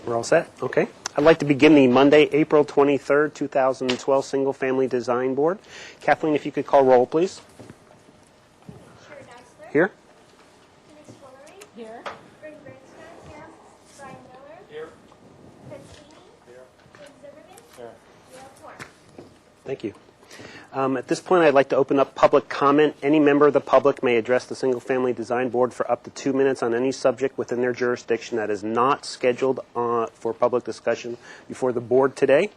We're all set? Okay. I'd like to begin the Monday, April 23rd, 2012 Single Family Design Board. Kathleen, if you could call roll, please. Sherry Geisler. Here. Denise Woolery. Here. Bryn Bernstein. Here. Brian Miller. Here. Ted Sweeney. Here. Jim Zimmerman. Here. Gail Horn. Thank you. At this point, I'd like to open up public comment. Any member of the public may address the Single Family Design Board for up to 2 minutes on any subject within their jurisdiction that is not scheduled for public discussion before the board today.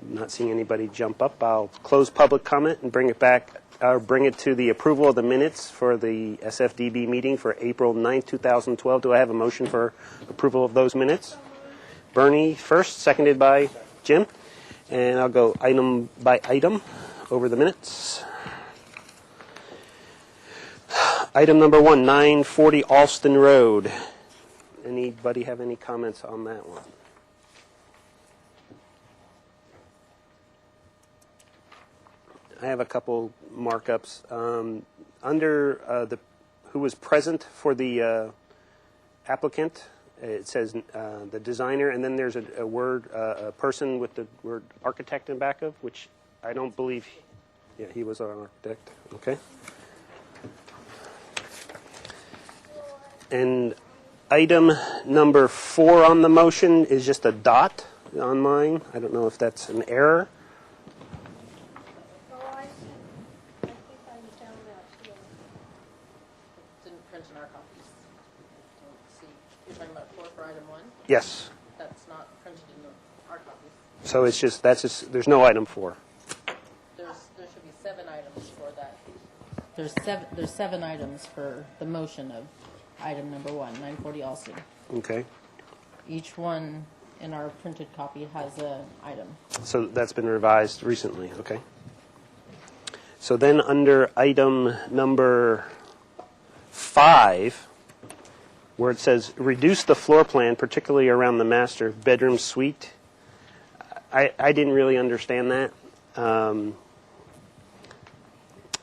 I'm not seeing anybody jump up. I'll close public comment and bring it to the approval of the minutes for the SFDB meeting for April 9th, 2012. Do I have a motion for approval of those minutes? Bernie first, seconded by Jim. And I'll go item by item over the minutes. Item number 1, 940 Alston Road. Anybody have any comments on that one? I have a couple markups. Under who was present for the applicant, it says the designer, and then there's a word, a person with the word architect in back of, which I don't believe, yeah, he was our architect, okay. And item number 4 on the motion is just a dot on mine. I don't know if that's an error. Oh, I think I found that too. Didn't print in our copies. Let's see. You're talking about 4 for item 1? Yes. That's not printed in our copies. So it's just, there's no item 4. There should be 7 items for that. There's 7 items for the motion of item number 1, 940 Alston. Okay. Each one in our printed copy has an item. So that's been revised recently, okay. So then under item number 5, where it says reduce the floor plan, particularly around the master bedroom suite, I didn't really understand that.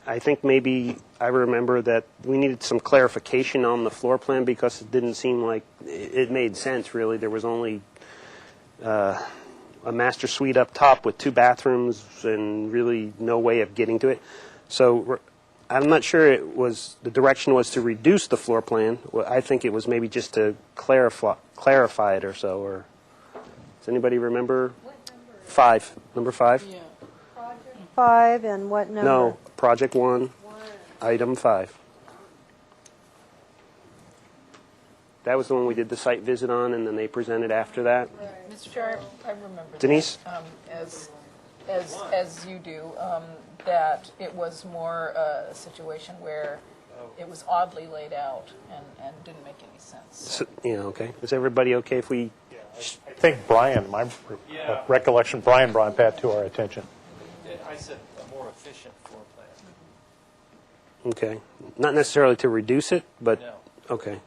I think maybe I remember that we needed some clarification on the floor plan because it didn't seem like it made sense, really. There was only a master suite up top with 2 bathrooms and really no way of getting to it. So I'm not sure the direction was to reduce the floor plan. I think it was maybe just to clarify it or so. Or does anybody remember? What number? 5. Number 5? Yeah. Project 5 and what number? No, project 1, 1. item 5. That was the one we did the site visit on, and then they presented after that. Mr. Chair, I remember Denise? that, as you do, that it was more a situation where it was oddly laid out and didn't make any sense. So, yeah, okay. Is everybody okay if we... I think Brian, my recollection, Brian brought that to our attention. I said a more efficient floor plan. Okay. Not necessarily to reduce it, but... No. Okay.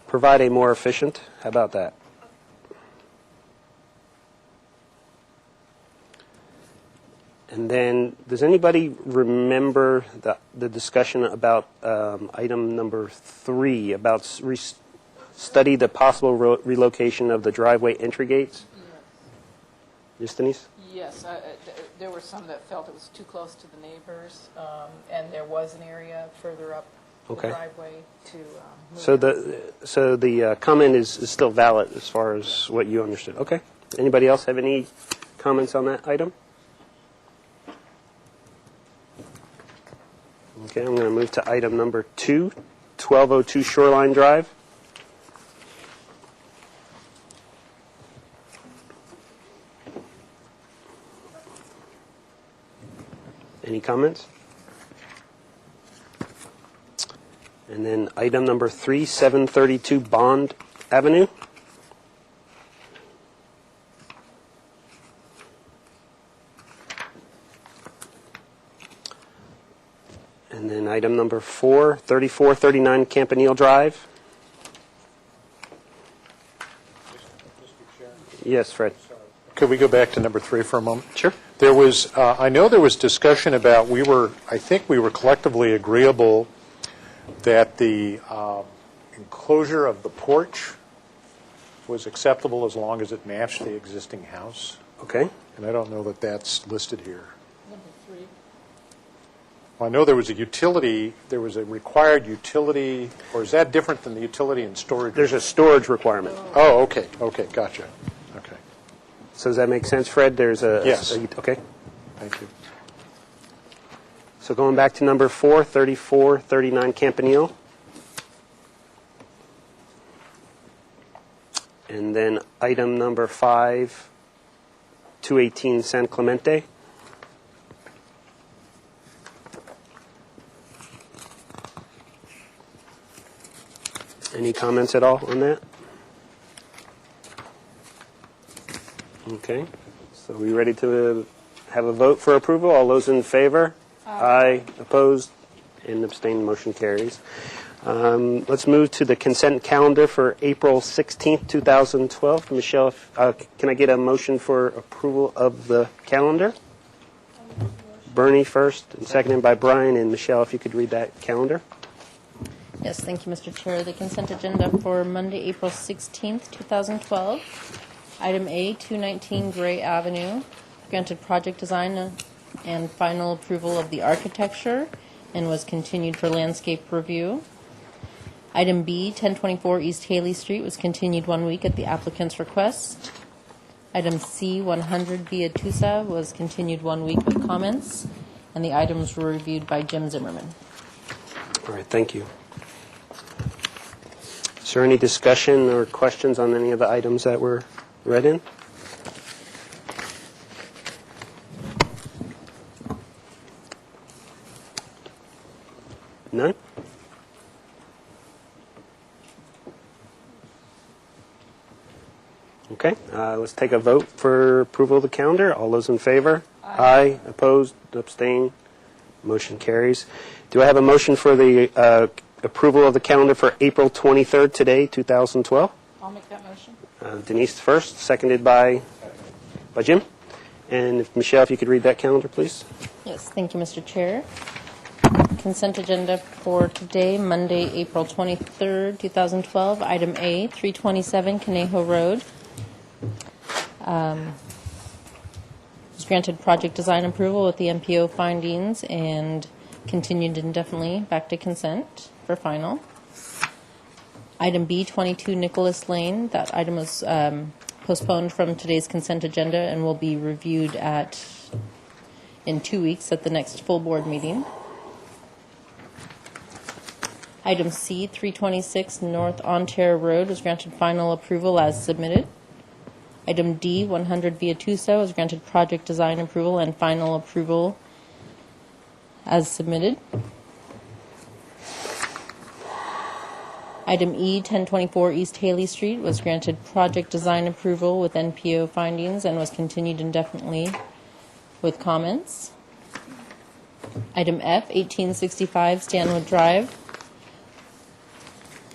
Provide a more efficient. How about that? And then, does anybody remember the discussion about item number 3, about study the possible relocation of the driveway entry gates? Yes, Denise? Yes, there were some that felt it was too close to the neighbors, and there was an area further up the Okay. driveway to move. So the comment is still valid as far as what you understood. Okay. Anybody else have any comments on that item? Okay, I'm going to move to item number 2, 1202 Shoreline Drive. Any comments? And then item number 3, 732 Bond Avenue. And then item number 4, 3439 Campanile Drive. Yes, Fred. Could we go back to number 3 for a moment? Sure. There was, I know there was discussion about, I think we were collectively agreeable that the enclosure of the porch was acceptable as long as it matched the existing house. Okay. And I don't know that that's listed here. Number 3. Well, I know there was a required utility, or is that different than the utility and storage? There's a storage requirement. Oh, okay, gotcha. Okay, So does that make sense, Fred? There's a... Yes. Okay. thank you. So going back to number 4, 3439 Campanile. And then item number 5, 218 San Clemente. Any comments at all on that? Okay. So we ready to have a vote for approval? All those in favor? Aye. Opposed? And abstained. Motion carries. Let's move to the consent calendar for April 16th, 2012. Michelle, can I get a motion for approval of the calendar? Bernie first, and seconded by Brian. And Michelle, if you could read that calendar. Yes, thank you, Mr. Chair. The consent agenda for Monday, April 16th, 2012. Item A, 219 Gray Avenue, granted project design and final approval of the architecture and was continued for landscape review. Item B, 1024 East Haley Street was continued 1 week at the applicant's request. Item C, 100 Via Tusa was continued 1 week with comments, and the items were reviewed by Jim Zimmerman. All right, thank you. Is there any discussion or questions on any of the items that were read in? None? Okay, let's take a vote for approval of the calendar. All those in favor? Aye. Opposed? Abstained? Motion carries. Do I have a motion for the approval of the calendar for April 23rd today, 2012? I'll make that motion. Denise first, seconded by Jim. And if Michelle, if you could read that calendar, please. Yes, thank you, Mr. Chair. Consent agenda for today, Monday, April 23rd, 2012. Item A, 327 Conejo Road. Was granted project design approval with the MPO findings and continued indefinitely back to consent for final. Item B, 22 Nicholas Lane. That item was postponed from today's consent agenda and will be reviewed in 2 weeks at the next full board meeting. Item C, 326 North Ontario Road was granted final approval as submitted. Item D, 100 Via Tusa was granted project design approval and final approval as submitted. Item E, 1024 East Haley Street was granted project design approval with NPO findings and was continued indefinitely with comments. Item F, 1865 Stanwood Drive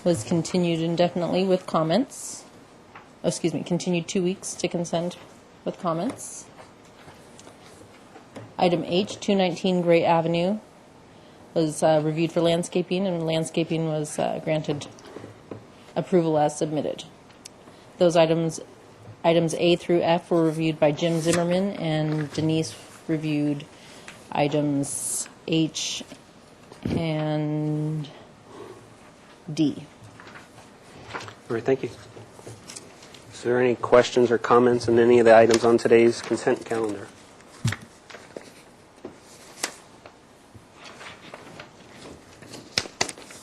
was continued indefinitely with comments. Oh, excuse me, continued 2 weeks to consent with comments. Item H, 219 Gray Avenue was reviewed for landscaping, and landscaping was granted approval as submitted. Those items A through F were reviewed by Jim Zimmerman, and Denise reviewed items H and D. All right, thank you. Is there any questions or comments on any of the items on today's consent calendar?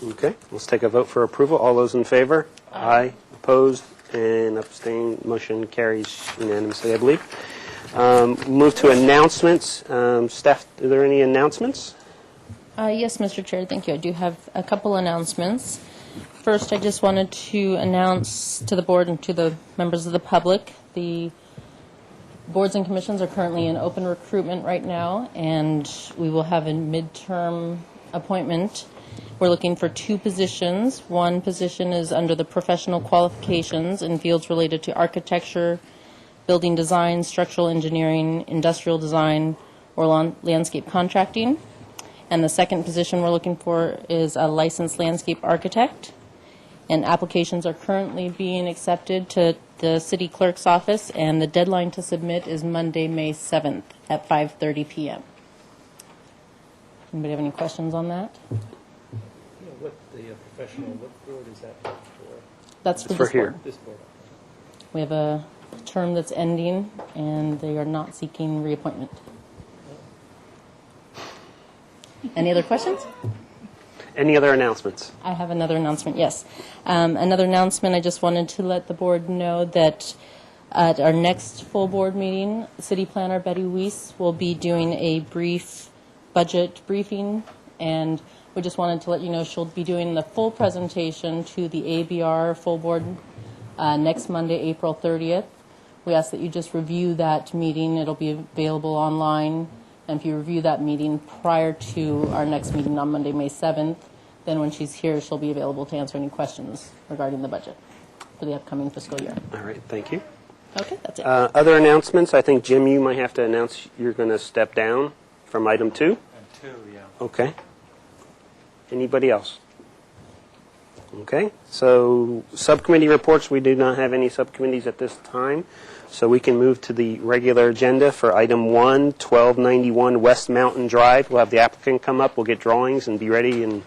Okay, let's take a vote for approval. All those in favor? Aye. Opposed? And abstained. Motion carries unanimously, I believe. Move to announcements. Staff, are there any announcements? Yes, Mr. Chair, thank you. I do have a couple announcements. First, I just wanted to announce to the board and to the members of the public, the boards and commissions are currently in open recruitment right now, and we will have a midterm appointment. We're looking for 2 positions. One position is under the professional qualifications in fields related to architecture, building design, structural engineering, industrial design, or landscape contracting. And the second position we're looking for is a licensed landscape architect. And applications are currently being accepted to the city clerk's office, and the deadline to submit is Monday, May 7th at 5:30 p.m. Anybody have any questions on that? What the professional, what board is that for? That's for for this board. here. This board. We have a term that's ending, and they are not seeking reappointment. Any other questions? Any other announcements? I have another announcement, yes. Another announcement, I just wanted to let the board know that at our next full board meeting, City Planner Betty Weiss will be doing a brief budget briefing, and we just wanted to let you know she'll be doing the full presentation to the ABR full board next Monday, April 30th. We ask that you just review that meeting. It'll be available online. And if you review that meeting prior to our next meeting on Monday, May 7th, then when she's here, she'll be available to answer any questions regarding the budget for the upcoming fiscal year. All right, thank you. Okay, that's it. Other announcements, I think, Jim, you might have to announce you're going to step down from item 2. And 2, yeah. Okay. Anybody else? Okay, so subcommittee reports, we do not have any subcommittees at this time, so we can move to the regular agenda for item 1, 1291 West Mountain Drive. We'll have the applicant come up, we'll get drawings and be ready in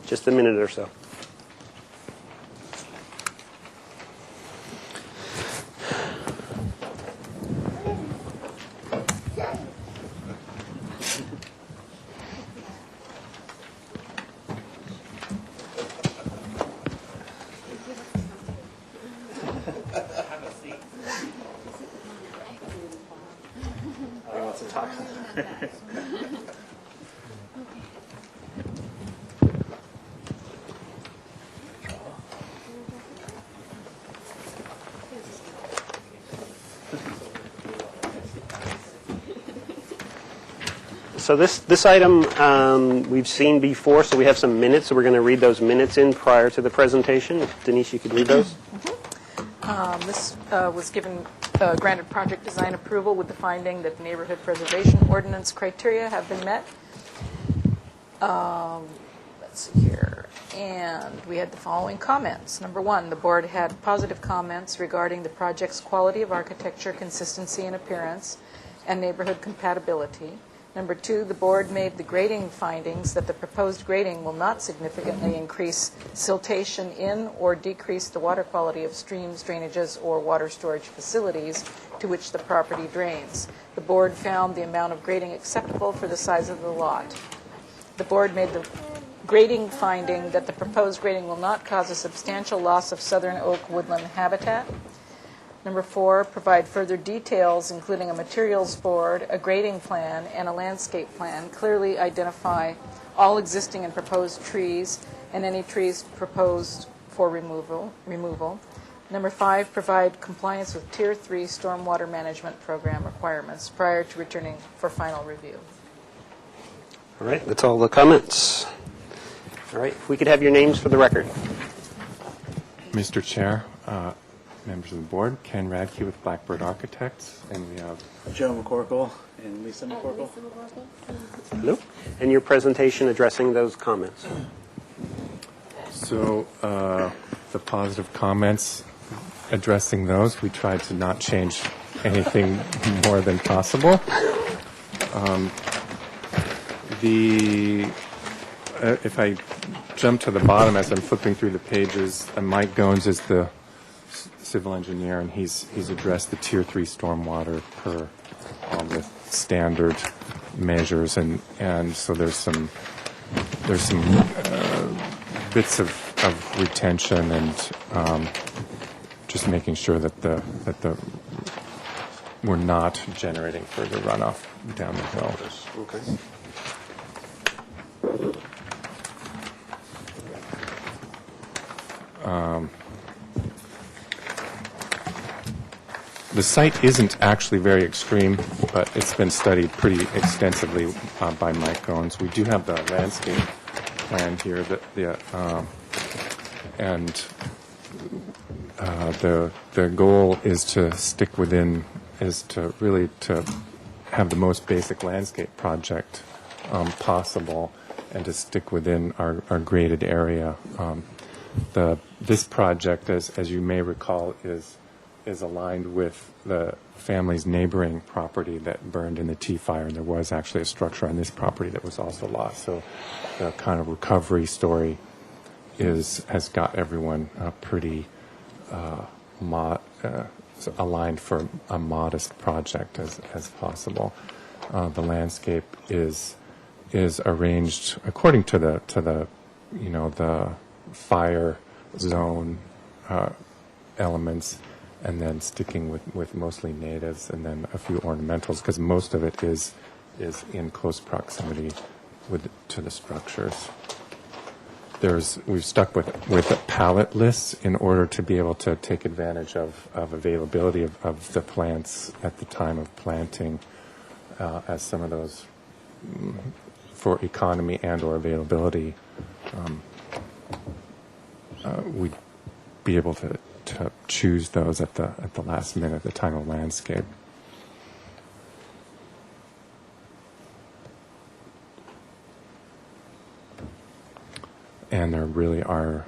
just a minute or so. So this item we've seen before, so we have some minutes, so we're going to read those minutes in prior to the presentation. If Denise, you could read those? This was granted project design approval with the finding that the neighborhood preservation ordinance criteria have been met. Let's see here. And we had the following comments. Number 1, the board had positive comments regarding the project's quality of architecture, consistency and appearance, and neighborhood compatibility. Number 2, the board made the grading findings that the proposed grading will not significantly increase siltation in or decrease the water quality of streams, drainages, or water storage facilities to which the property drains. The board found the amount of grading acceptable for the size of the lot. The board made the grading finding that the proposed grading will not cause a substantial loss of southern oak woodland habitat. Number 4, provide further details, including a materials board, a grading plan, and a landscape plan. Clearly identify all existing and proposed trees and any trees proposed for removal. Number 5, provide compliance with Tier 3 stormwater management program requirements prior to returning for final review. All right, that's all the comments. All right, if we could have your names for the record. Mr. Chair, members of the board, Ken Radke with Blackbird Architects, and we have Joe McCorkle and Lisa McCorkle. Hello? And your presentation addressing those comments. so the positive comments addressing those. We tried to not change anything more than possible. If I jump to the bottom as I'm flipping through the pages, Mike Goins is the civil engineer, and he's addressed the Tier 3 stormwater per all the standard measures, and so there's some bits of retention and just making sure that we're not generating further runoff down the hill. Okay. The site isn't actually very extreme, but it's been studied pretty extensively by Mike Goins. We do have the landscape plan here, and the goal is to really have the most basic landscape project possible, and to stick within our graded area. this project, as you may recall, is aligned with the family's neighboring property that burned in the Tea Fire, and there was actually a structure on this property that was also lost. So the kind of recovery story has got everyone pretty aligned for a modest project as possible. The landscape is arranged according to the the fire zone elements, and then sticking with mostly natives and then a few ornamentals, because most of it is in close proximity to the structures. We've stuck with pallet lists in order to be able to take advantage of availability of the plants at the time of planting, as some of those for economy and or availability, we'd be able to choose those at the last minute, at the time of landscape. And there really are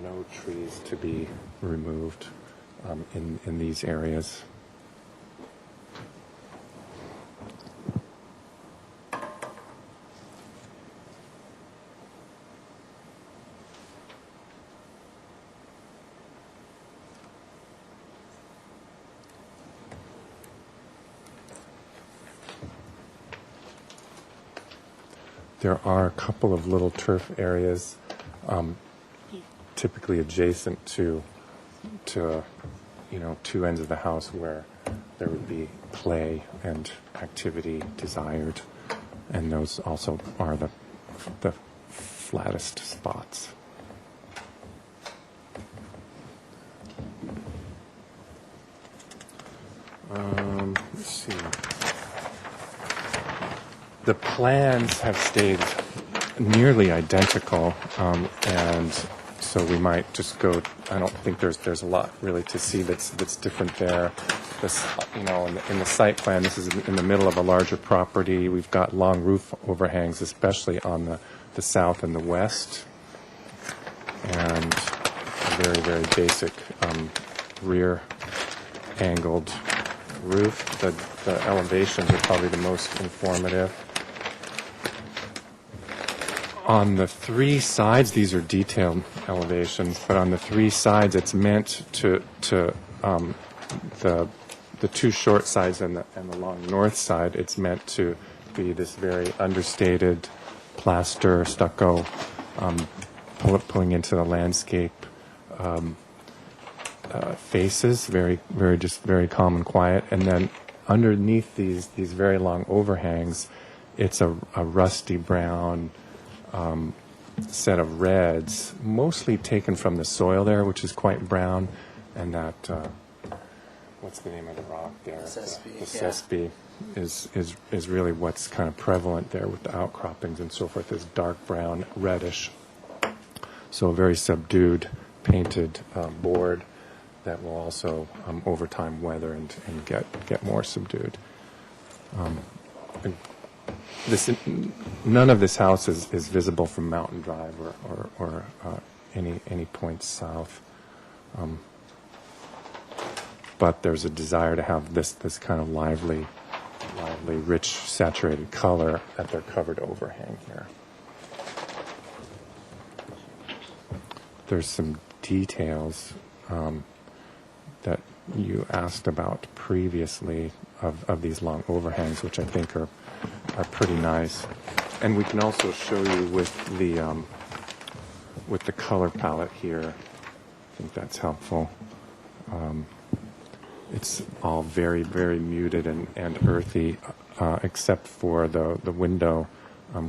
no trees to be removed in these areas. There are a couple of little turf areas, typically adjacent to two ends of the house, where there would be play and activity desired, and those also are the flattest spots. Let's see. The plans have stayed nearly identical, and so we might just go. I don't think there's a lot really to see that's different there. This, in the site plan, this is in the middle of a larger property. We've got long roof overhangs, especially on the south and the west, and a very, very basic rear angled roof. The elevations are probably the most informative. On the three sides, these are detailed elevations, but on the three sides, it's meant to the two short sides and the long north side, it's meant to be this very understated plaster stucco, pulling into the landscape faces, very, very, just very calm and quiet. And then underneath these very long overhangs, it's a rusty brown set of reds, mostly taken from the soil there, which is quite brown, and that what's the name of the rock there? Sespe, The Sespe is really what's kind of prevalent there with the outcroppings and so forth. Is dark brown, reddish. So a very subdued, painted board that will also over time weather and get more subdued. None of this house is visible from Mountain Drive or any points south, but there's a desire to have this kind of lively, rich, saturated color at their covered overhang here. There's some details that you asked about previously of these long overhangs, which I think are pretty nice, and we can also show you with the color palette here. I think that's helpful. It's all very, very muted and earthy, except for the window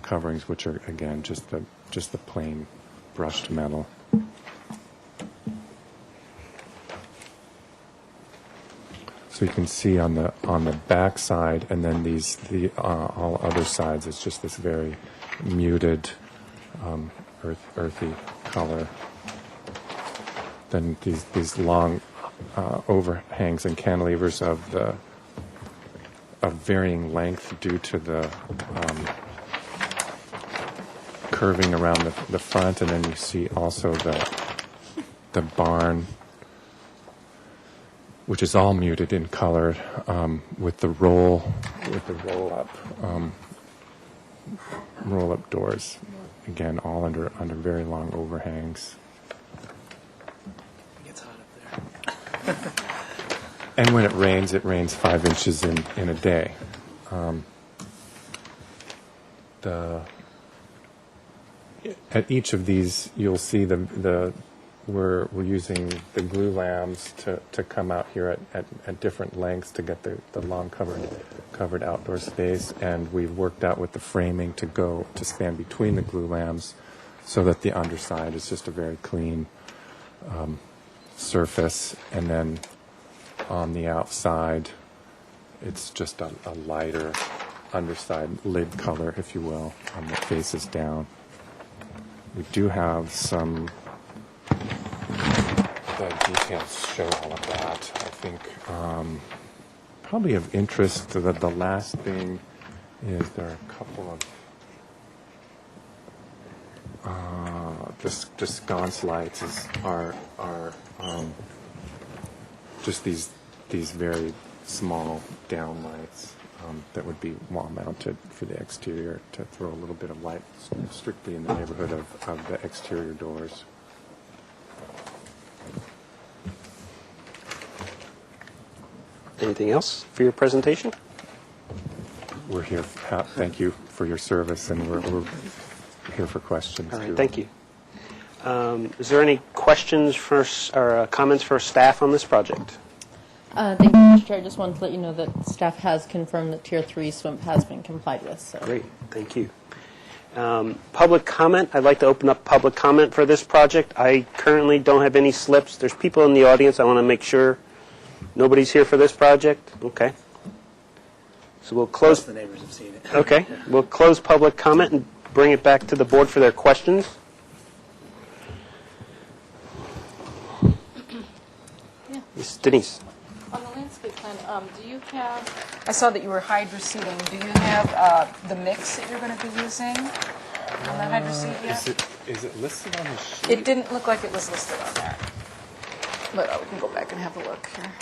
coverings, which are again just the plain brushed metal. So you can see on the back side, and then all other sides, it's just this very muted, earthy color. Then these long overhangs and cantilevers of varying length due to the curving around the front, and then you see also the barn, which is all muted in color, with the roll up doors. Again, all under very long overhangs. It gets hot up there. And when it rains 5 inches in a day. At each of these, you'll see we're using the glue lambs to come out here at different lengths to get the long covered outdoor space, and we've worked out with the framing to span between the glue lambs, so that the underside is just a very clean surface, and then on the outside, it's just a lighter underside lid color, if you will, that faces down. We do have some, the details show all of that. I think probably of interest, the last thing is there are a couple of just sconce lights are just these very small down lights that would be wall mounted for the exterior to throw a little bit of light strictly in the neighborhood of the exterior doors. Anything else for your presentation? We're here. Thank you for your service, and we're here for questions. All right, too. thank you. Is there any questions or comments for staff on this project? Thank you, Mr. Chair. I just wanted to let you know that staff has confirmed that Tier 3 SWIMP has been complied with. So. Great, thank you. Public comment. I'd like to open up public comment for this project. I currently don't have any slips. There's people in the audience. I want to make sure nobody's here for this project. Okay. So we'll Most close. of the neighbors have seen it. Okay, we'll close public comment and bring it back to the board for their questions. Yeah. Ms. Denise. On the landscape plan, do you have, I saw that you were hydro seeding. Do you have the mix that you're going to be using on the hydro seed yet? Is it listed on the sheet? It didn't look like it was listed on there. But we can go back and have a look here.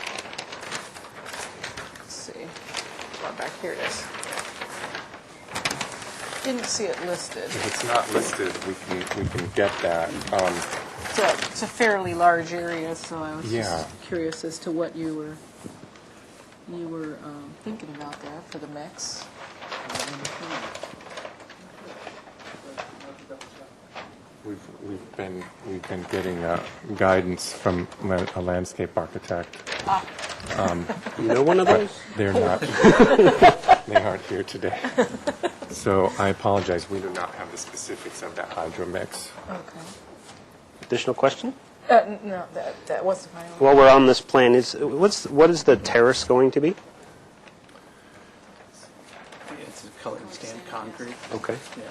Let's see. Going back, here it is. Didn't see it listed. If it's not listed, we can get that. It's a fairly large area, so I was Yeah. just curious as to what you were thinking about there for the mix. We've been getting guidance from a landscape architect. You know one of those? They're not. They aren't here today. So I apologize. We do not have the specifics of that hydro mix. Okay. Additional question? No, that wasn't my own. While we're on this plan, what is the terrace going to be? It's a colored stamped concrete. Okay. Yeah.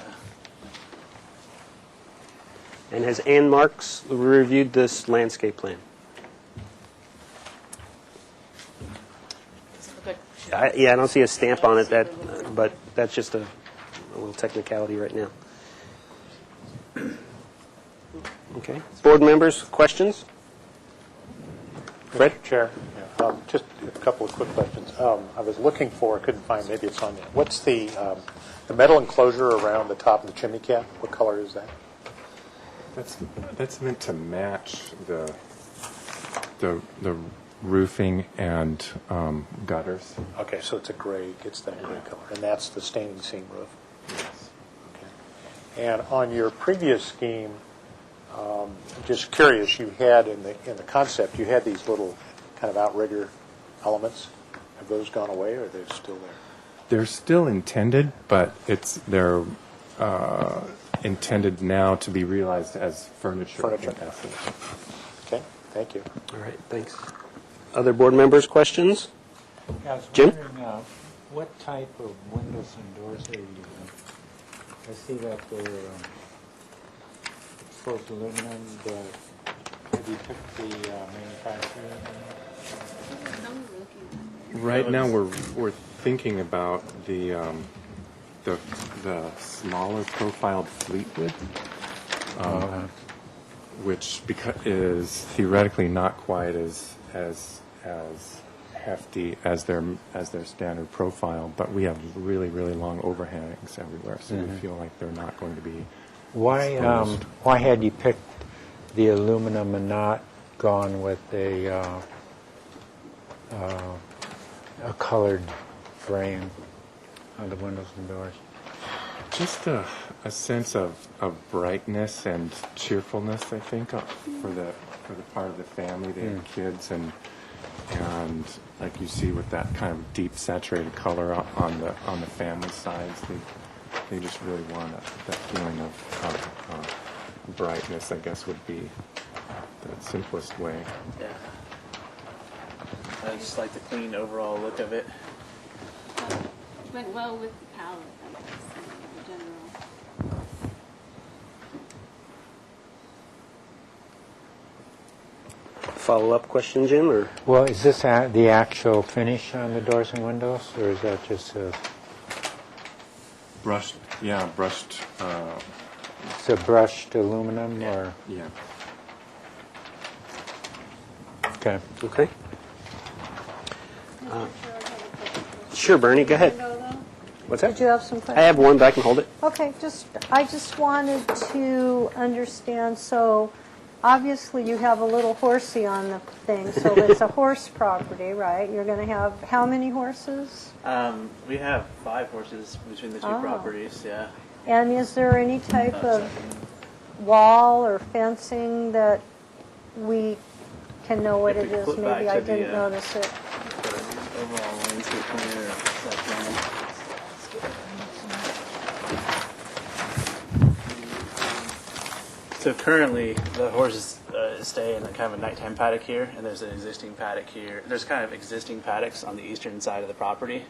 And has Ann Marks reviewed this landscape plan? Doesn't look like she- I don't see a stamp on it, but that's just a little technicality right now. Okay. Board members, questions? Fred? Mr. Chair, just a couple of quick questions. I was looking for, I couldn't find, maybe it's on there. What's the metal enclosure around the top of the chimney cap? What color is that? That's meant to match the roofing and gutters. Okay, so it's it's that gray color, and that's the standing seam roof. Yes. Okay. And on your previous scheme, just curious, you had in the concept, you had these little kind of outrigger elements. Have those gone away, or are they still there? They're still intended, but they're intended now to be realized as furniture. Furniture. in essence. Okay, thank you. All right, thanks. Other board members, questions? I was Jim? wondering, what type of windows and doors are you using? I see that they're exposed aluminum, have you picked the manufacturer? Right now, we're thinking about the the smaller profiled Fleetwood, which is theoretically not quite as hefty as their standard profile, but we have really, really long overhangs everywhere, so we feel like they're not going to be exposed. Why had you picked the aluminum and not gone with a colored frame on the windows and doors? Just a sense of brightness and cheerfulness, I think, for the part of the family. They have kids, and like you see with that kind of deep saturated color on the family sides, they just really want that feeling of brightness, I guess, would be the simplest way. Yeah. I just like the clean overall look of it. Went well with the palette, I guess, in general. Follow-up question, Jim, or? Well, is this the actual finish on the doors and windows, or is that just Brushed. it's a brushed aluminum, or? Yeah. Okay. Okay. Sure, Bernie, go ahead. Window, though? What's Did that? you have some questions? I have one, but I can hold it. Okay, I just wanted to understand, so obviously you have a little horsey on the thing, so it's a horse property, right? You're going to have how many horses? We have 5 horses between the two Oh. properties, yeah. And is there any type of wall or fencing that we can know what If it we is? flip back Maybe I to the, didn't notice it. Overall landscape plan or site plan. So currently, the horses stay in a kind of a nighttime paddock here, and there's an existing paddock here. There's kind of existing paddocks on the eastern side of the property.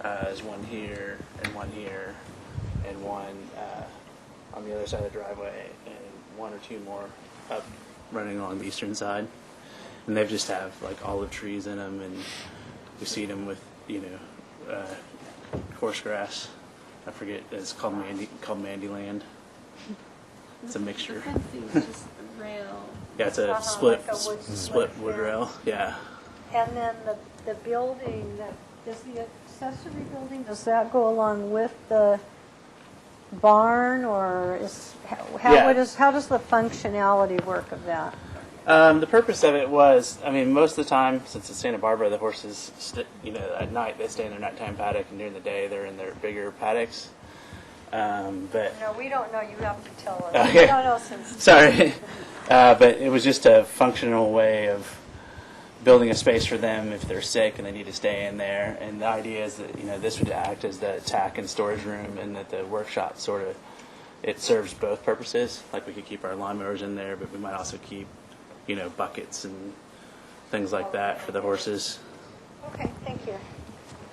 There's one here, and one here, and one on the other side of the driveway, and 1 or 2 more up running along the eastern side. And they just have like olive trees in them, and we seed them with coarse grass. I forget, it's called Mandyland. It's a mixture. The fencing is just the rail. Yeah, it's a Like a wood split wood fence. rail. Yeah. And then the building, does the accessory building, does that go along with the barn, or Yeah. how does the functionality work of that? The purpose of it was, I mean, most of the time, since it's Santa Barbara, the horses, at night they stay in their nighttime paddock, and during the day they're in their bigger paddocks. But No, we don't know, you have to tell us. Okay. We don't know since. sorry, but it was just a functional way of building a space for them if they're sick and they need to stay in there. And the idea is that this would act as the tack and storage room, and that the workshop it serves both purposes. Like we could keep our lawnmowers in there, but we might also keep buckets and things like that for the horses. Okay, thank you.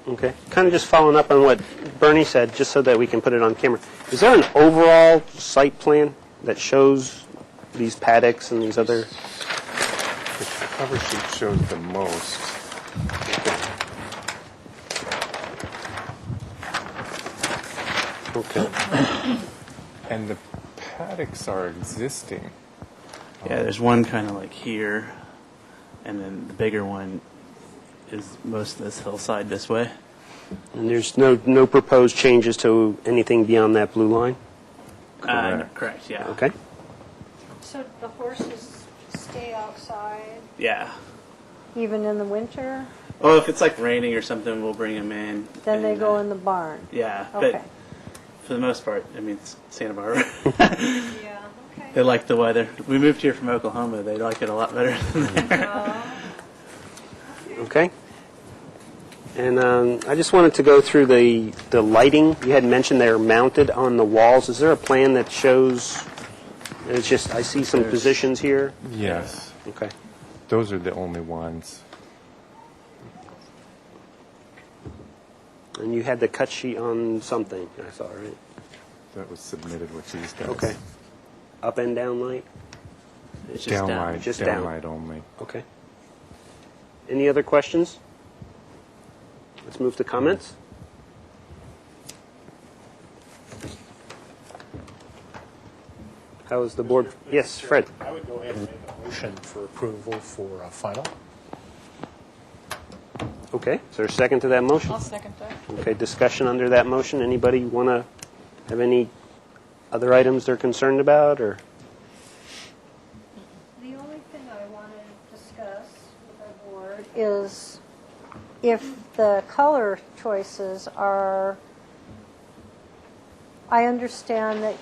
Okay. Kind of just following up on what Bernie said, just so that we can put it on camera. Is there an overall site plan that shows these paddocks and these other? The cover sheet shows the most. Okay. And the paddocks are existing. Yeah, there's one kind of like here, and then the bigger one is most of this hillside this way. And there's no proposed changes to anything beyond that blue line? Correct, yeah. Okay. So the horses stay outside Yeah. even in the winter? Well, if it's like raining or something, we'll bring them in. Then they and, go in the barn? Yeah, Okay. but for the most part, I mean, it's Santa Barbara. Yeah, okay. They like the weather. We moved here from Oklahoma. They like it a lot better than there. Okay. And I just wanted to go through the lighting. You had mentioned they're mounted on the walls. Is there a plan that shows, it's just, I see some positions here? Yes. Okay. Those are the only ones. And you had the cut sheet on something, I saw, right? That was submitted with these guys. Okay. Up and down light? It's just down. Just down. Downlight only. Okay. Any other questions? Let's move to comments. How's the board? Yes, Fred. I would go ahead and make a motion for approval for final. Okay, is there a second to that motion? I'll second that. Okay, discussion under that motion. Anybody want to have any other items they're concerned about, or? The only thing I want to discuss with our board is if the color choices are, I understand that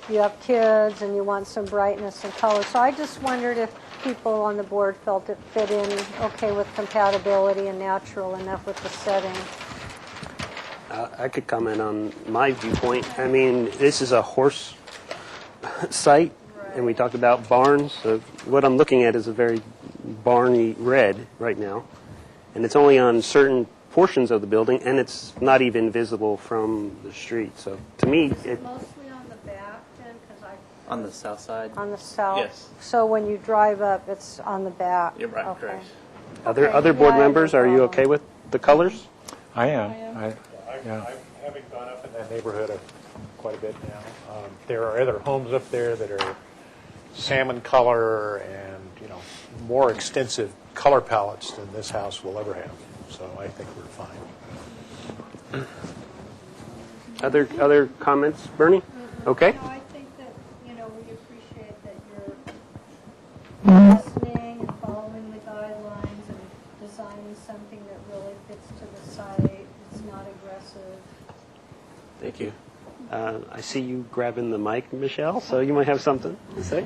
you have kids and you want some brightness and color, so I just wondered if people on the board felt it fit in okay with compatibility and natural enough with the setting. I could comment on my viewpoint. I mean, this is a horse site, and we talked about barns. So what I'm looking at is a very barny red right now, and it's only on certain portions of the building, and it's not even visible from the street. So to me, it, Mostly on the back then, because On the south side? on the south? Yes. So when you drive up, it's on the back? You're right, Okay. correct. other board Yeah, I have members, no are you problem. okay with the colors? I am. Yeah. I'm having gone up in that neighborhood quite a bit now. There are other homes up there that are salmon color and, more extensive color palettes than this house will ever have. So I think we're fine. Other comments, Bernie? Okay. No, I think that, we appreciate that you're listening and following the guidelines and designing something that really fits to the site. It's not aggressive. Thank you. I see you grabbing the mic, Michelle, so you might have something to say.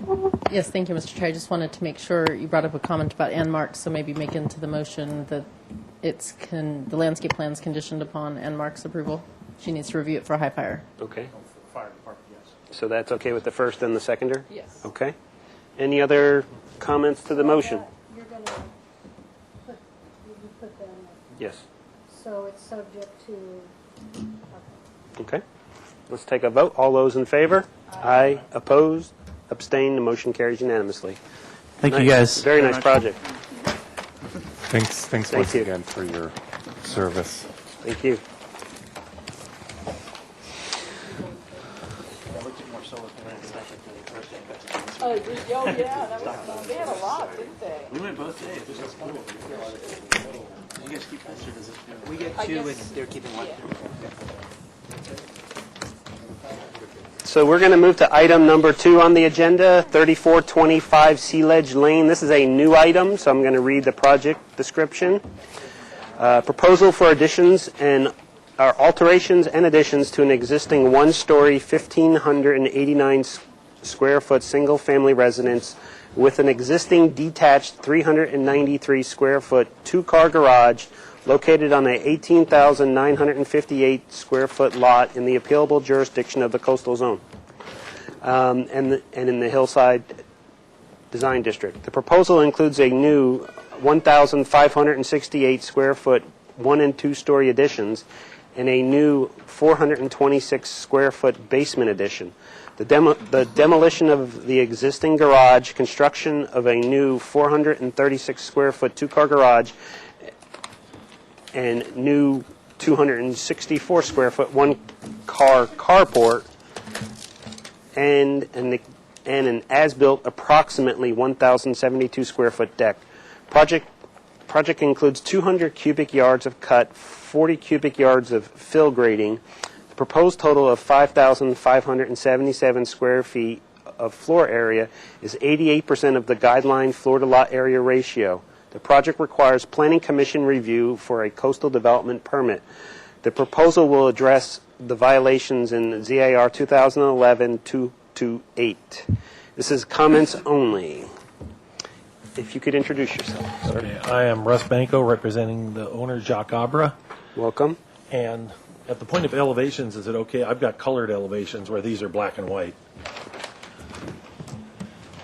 Yes, thank you, Mr. Chair. I just wanted to make sure you brought up a comment about Anmark, so maybe make into the motion that the landscape plan's conditioned upon Anmark's approval. She needs to review it for a high fire. Okay. Fire department, yes. So that's okay with the first and the seconder? Yes. Okay. Any other comments to the motion? You're going to put them, Yes. so it's subject to, Okay. Let's take a vote. All those in favor? Aye. Opposed? Abstained? The motion carries unanimously. Thank you, Nice. guys. Very nice project. Thanks once you. again for your service. Thank you. Oh, yeah, that was, they had a lot, didn't they? We went both days. This is cool. You guys keep that, or does it? We get I two, and guess- they're keeping one. So we're going to move to item number 2 on the agenda, 3425 Sea Ledge Lane. This is a new item, so I'm going to read the project description. Proposal for additions and alterations and additions to an existing one-story, 1,589 square foot single-family residence with an existing detached 393 square foot two-car garage located on a 18,958 square foot lot in the appealable jurisdiction of the coastal zone and in the Hillside Design District. The proposal includes a new 1,568 square foot 1- and 2-story additions and a new 426 square foot basement addition. The demolition of the existing garage, construction of a new 436 square foot two-car garage, and new 264 square foot one-car carport, and an as-built approximately 1,072 square foot deck. Project includes 200 cubic yards of cut, 40 cubic yards of fill grading. The proposed total of 5,577 square feet of floor area is 88% of the guideline floor-to-lot area ratio. The project requires Planning Commission review for a coastal development permit. The proposal will address the violations in ZAR 2011-228. This is comments only. If you could introduce yourself, sir. Okay, I am Russ Banco, representing the owner, Jacques Abra. Welcome. And at the point of elevations, is it okay? I've got colored elevations where these are black and white.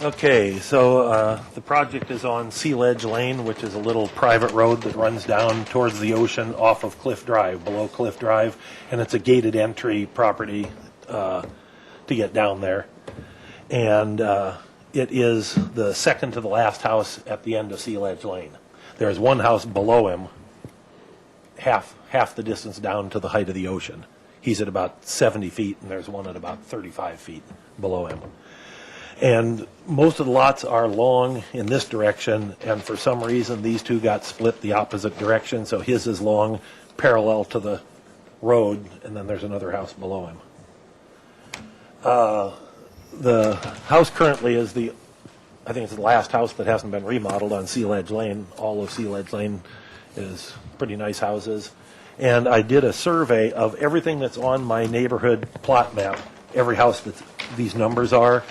Okay, so the project is on Sea Ledge Lane, which is a little private road that runs down towards the ocean off of Cliff Drive, below Cliff Drive, and it's a gated entry property to get down there. And it is the second to the last house at the end of Sea Ledge Lane. There's one house below him, half the distance down to the height of the ocean. He's at about 70 feet, and there's one at about 35 feet below him. And most of the lots are long in this direction, and for some reason, these two got split the opposite direction, so his is long parallel to the road, and then there's another house below him. The house currently is I think it's the last house that hasn't been remodeled on Sea Ledge Lane. All of Sea Ledge Lane is pretty nice houses. And I did a survey of everything that's on my neighborhood plot map. Every house that these numbers are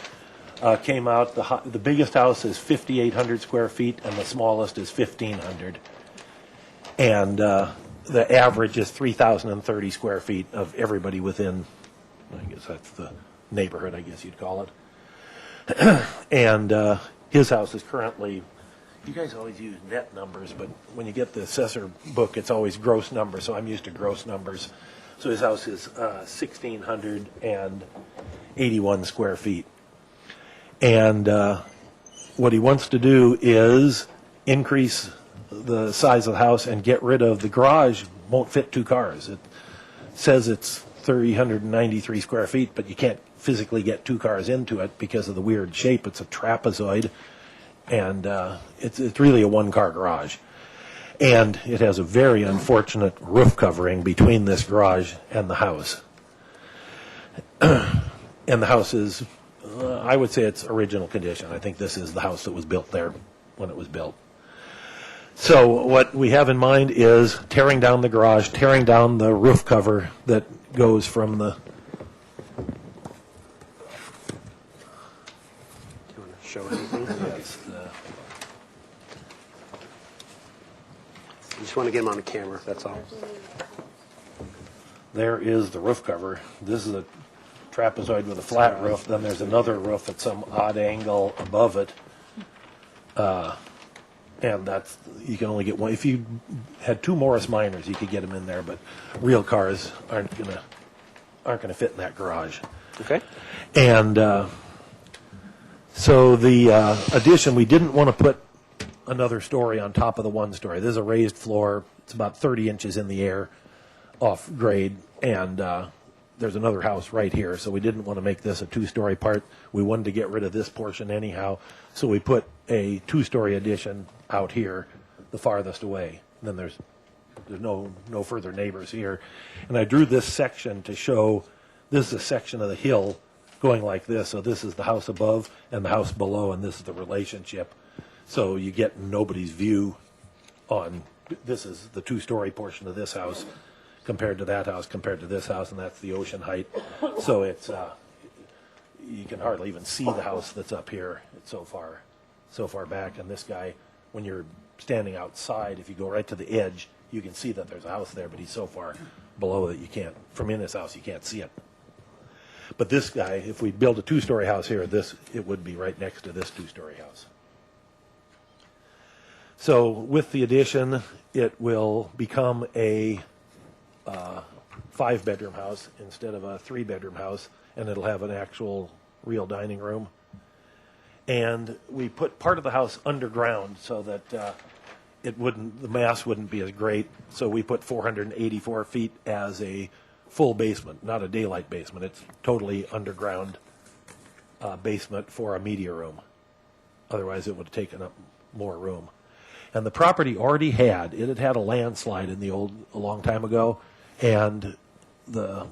came out. The biggest house is 5,800 square feet, and the smallest is 1,500. And the average is 3,030 square feet of everybody within, I guess that's the neighborhood, I guess you'd call it. And his house is currently, you guys always use net numbers, but when you get the assessor book, it's always gross numbers, so I'm used to gross numbers. So his house is 1,681 square feet. And what he wants to do is increase the size of the house and get rid of the garage. Won't fit 2 cars. It says it's 393 square feet, but you can't physically get 2 cars into it because of the weird shape. It's a trapezoid, and it's really a 1-car garage. And it has a very unfortunate roof covering between this garage and the house. And the house is, I would say it's original condition. I think this is the house that was built there when it was built. So what we have in mind is tearing down the garage, tearing down the roof cover that goes from the... Do you want to show anything? Yes, I just want to get him on the camera, that's all. there is the roof cover. This is a trapezoid with a flat roof. Then there's another roof at some odd angle above it. And that's, you can only get one. If you had 2 Morris Minors, you could get them in there, but real cars aren't gonna fit in that garage. Okay. And so the addition, we didn't want to put another story on top of the 1 story. This is a raised floor. It's about 30 inches in the air off grade, and there's another house right here, so we didn't want to make this a 2-story part. We wanted to get rid of this portion anyhow, so we put a 2-story addition out here, the farthest away. And then there's no further neighbors here. And I drew this section to show this is a section of the hill going like this. So this is the house above and the house below, and this is the relationship. So you get nobody's view on, this is the 2-story portion of this house compared to that house, compared to this house, and that's the ocean height. So it's, you can hardly even see the house that's up here. It's so far back. And this guy, when you're standing outside, if you go right to the edge, you can see that there's a house there, but he's so far below that you can't, from in his house, you can't see it. But this guy, if we build a 2-story house here, it would be right next to this 2-story house. So with the addition, it will become a 5-bedroom house instead of a 3-bedroom house, and it'll have an actual real dining room. And we put part of the house underground so that the mass wouldn't be as great. So we put 484 feet as a full basement, not a daylight basement. It's totally underground basement for a media room. Otherwise, it would have taken up more room. And the property already had a landslide a long time ago, and the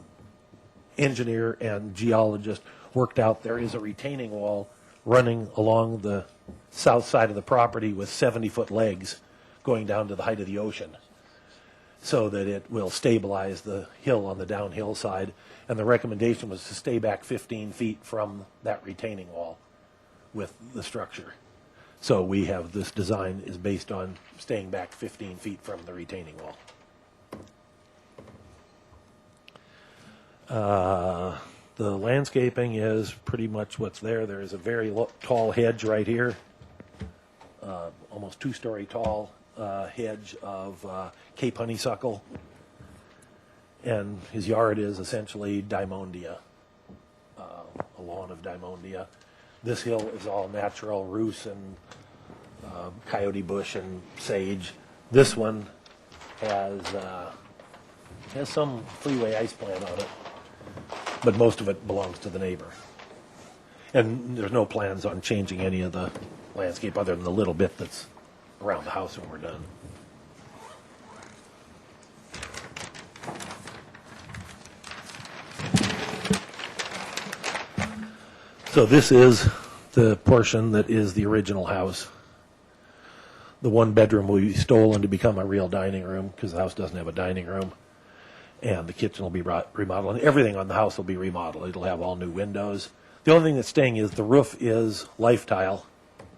engineer and geologist worked out there is a retaining wall running along the south side of the property with 70-foot legs going down to the height of the ocean so that it will stabilize the hill on the downhill side. And the recommendation was to stay back 15 feet from that retaining wall with the structure. So we have this design is based on staying back 15 feet from the retaining wall. The landscaping is pretty much what's there. There is a very tall hedge right here, almost 2-story tall hedge of Cape honeysuckle. And his yard is essentially Diamondia, a lawn of Diamondia. This hill is all natural rhubarb and coyote bush and sage. This one has some freeway ice plant on it, but most of it belongs to the neighbor. And there's no plans on changing any of the landscape other than the little bit that's around the house when we're done. So this is the portion that is the original house. The one bedroom will be stolen to become a real dining room because the house doesn't have a dining room. And the kitchen will be remodeled. And everything on the house will be remodeled. It'll have all new windows. The only thing that's staying is the roof is life tile,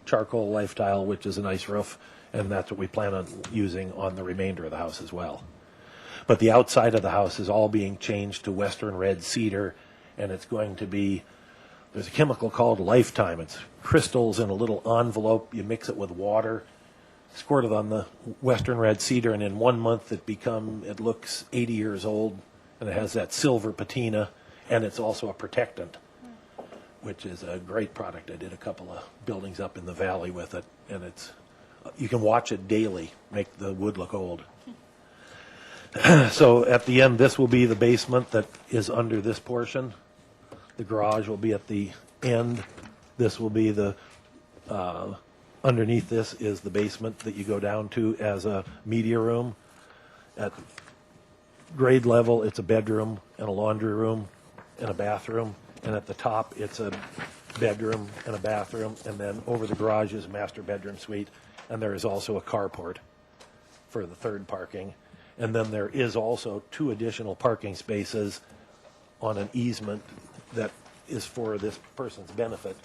charcoal life tile, which is a nice roof. And that's what we plan on using on the remainder of the house as well. But the outside of the house is all being changed to Western red cedar. And it's going to be, there's a chemical called Lifetime. It's crystals in a little envelope. You mix it with water, squirt it on the Western red cedar, and in 1 month it looks 80 years old, and it has that silver patina, and it's also a protectant, which is a great product. I did a couple of buildings up in the valley with it, and you can watch it daily, make the wood look old. So at the end, this will be the basement that is under this portion. The garage will be at the end. This will be the, underneath this is the basement that you go down to as a media room. At grade level, it's a bedroom and a laundry room and a bathroom. And at the top, it's a bedroom and a bathroom. And then over the garage is a master bedroom suite. And there is also a carport for the third parking. And then there is also 2 additional parking spaces on an easement that is for this person's benefit.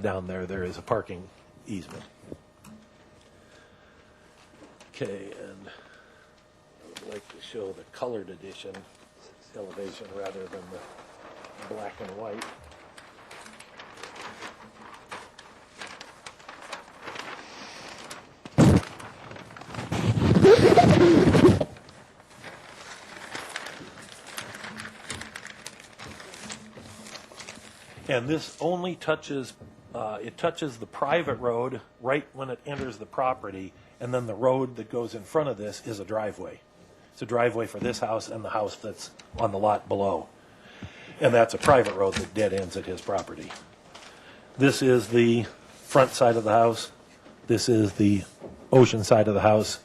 Down there, there is a parking easement. Okay, and I would like to show the colored edition elevation rather than the black and white. And this only touches, it touches the private road right when it enters the property, and then the road that goes in front of this is a driveway. It's a driveway for this house and the house that's on the lot below. And that's a private road that dead ends at his property. This is the front side of the house. This is the ocean side of the house.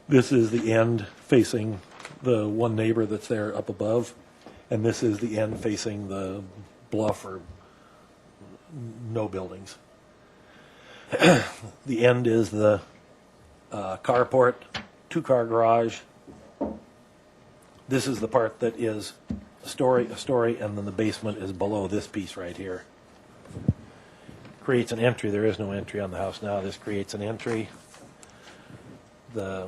This is the end facing the one neighbor that's there up above. And this is the end facing the bluff or no buildings. The end is the carport, 2-car garage. This is the part that is a story, and then the basement is below this piece right here. Creates an entry. There is no entry on the house now. This creates an entry. The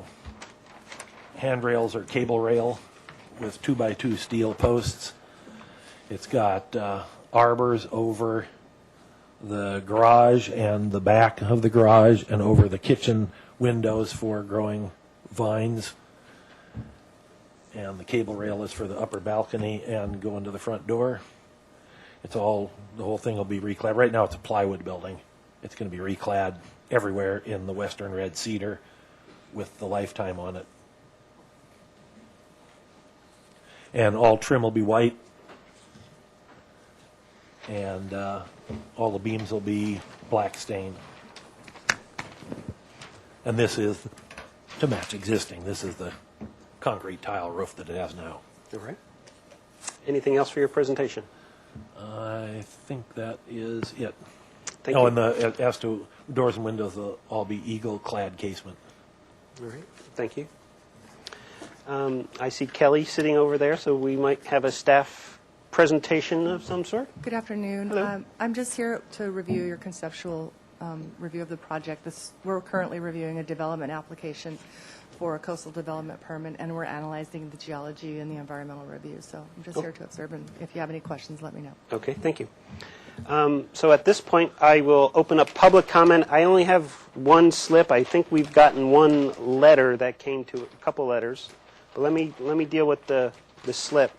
handrails are cable rail with 2x2 steel posts. It's got arbors over the garage and the back of the garage and over the kitchen windows for growing vines. And the cable rail is for the upper balcony and going to the front door. The whole thing will be reclad. Right now it's a plywood building. It's going to be reclad everywhere in the Western red cedar with the Lifetime on it. And all trim will be white. And all the beams will be black stained. And this is to match existing. This is the concrete tile roof that it has now. All right. Anything else for your presentation? I think that is it. Thank you. And as to doors and windows, they'll all be eagle-clad casement. All right. Thank you. I see Kelly sitting over there, so we might have a staff presentation of some sort. Good afternoon. Hello. I'm just here to review your conceptual review of the project. We're currently reviewing a development application for a coastal development permit, and we're analyzing the geology and the environmental review. So I'm just here to observe, and if you have any questions, let me know. Okay, thank you. So at this point, I will open up public comment. I only have one slip. I think we've gotten one letter that came to a couple letters. But let me deal with the slip.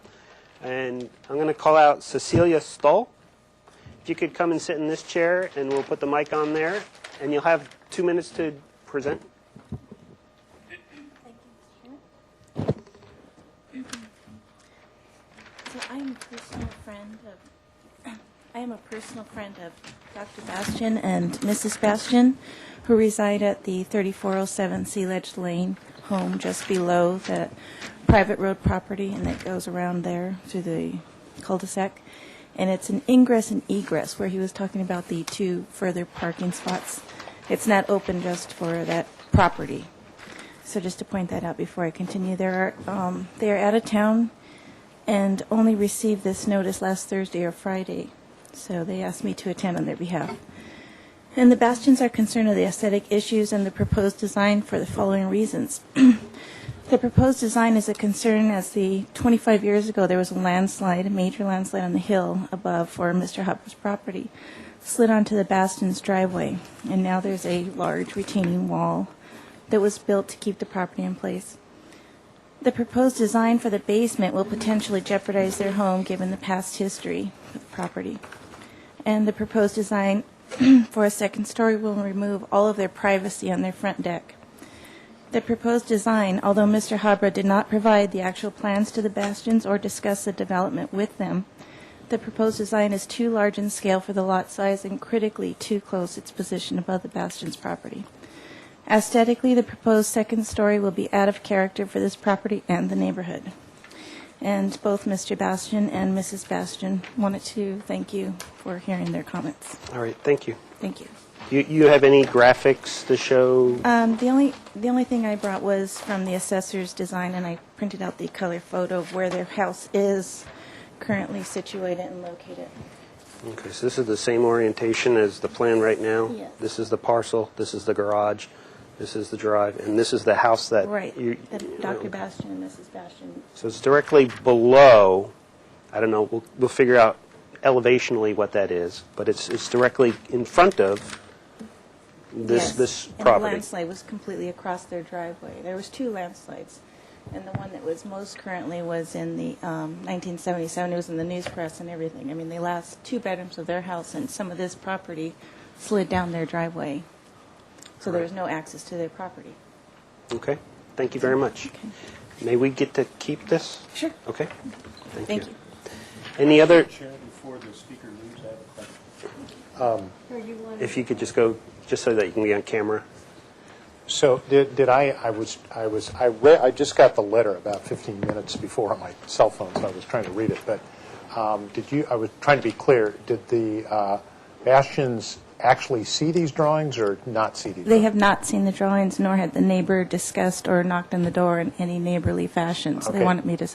And I'm going to call out Cecilia Stoll. If you could come and sit in this chair, and we'll put the mic on there, and you'll have 2 minutes to present. So I'm a personal friend of I am a personal friend of Dr. Bastian and Mrs. Bastian, who reside at the 3407 Sea Ledge Lane home just below the private road property, and that goes around there through the cul-de-sac. And it's an ingress and egress where he was talking about the 2 further parking spots. It's not open just for that property. So just to point that out before I continue, they are out of town and only received this notice last Thursday or Friday. So they asked me to attend on their behalf. And the Bastians are concerned with the aesthetic issues and the proposed design for the following reasons. The proposed design is a concern as 25 years ago there was a major landslide on the hill above for Mr. Hubbard's property, slid onto the Bastions' driveway, and now there's a large retaining wall that was built to keep the property in place. The proposed design for the basement will potentially jeopardize their home given the past history of the property. And the proposed design for a second story will remove all of their privacy on their front deck. The proposed design, although Mr. Habra did not provide the actual plans to the Bastions or discuss the development with them, the proposed design is too large in scale for the lot size and critically too close its position above the Bastions' property. Aesthetically, the proposed second story will be out of character for this property and the neighborhood. And both Mr. Bastian and Mrs. Bastian wanted to thank you for hearing their comments. All right, thank you. Thank you. You have any graphics to show? The only thing I brought was from the assessor's design, and I printed out the color photo of where their house is currently situated and located. Okay, so this is the same orientation as the plan right now? Yes. This is the parcel, this is the garage, this is the drive, and this is the house that Right, you... that Dr. Bastian and Mrs. Bastian. So it's directly below, I don't know, we'll figure out elevationally what that is, but it's directly in front of this Yes, and the property. landslide was completely across their driveway. There was 2 landslides, and the one that was most currently was in the 1977. It was in the news press and everything. I mean, the last 2 bedrooms of their house and some of this property slid down their driveway, so there was no access to their property. Okay, thank you very much. Okay. May we get to keep this? Sure. Okay, Thank you. Any other, Chair, before the speaker leaves, I have a question. if you could just go, just so that you can be on camera. So I just got the letter about 15 minutes before on my cell phone, so I was trying to read it. But I was trying to be clear. Did the Bastions actually see these drawings or not see these? They have not seen the drawings, nor had the neighbor discussed or knocked on the door in any neighborly fashion. So they Okay. wanted me to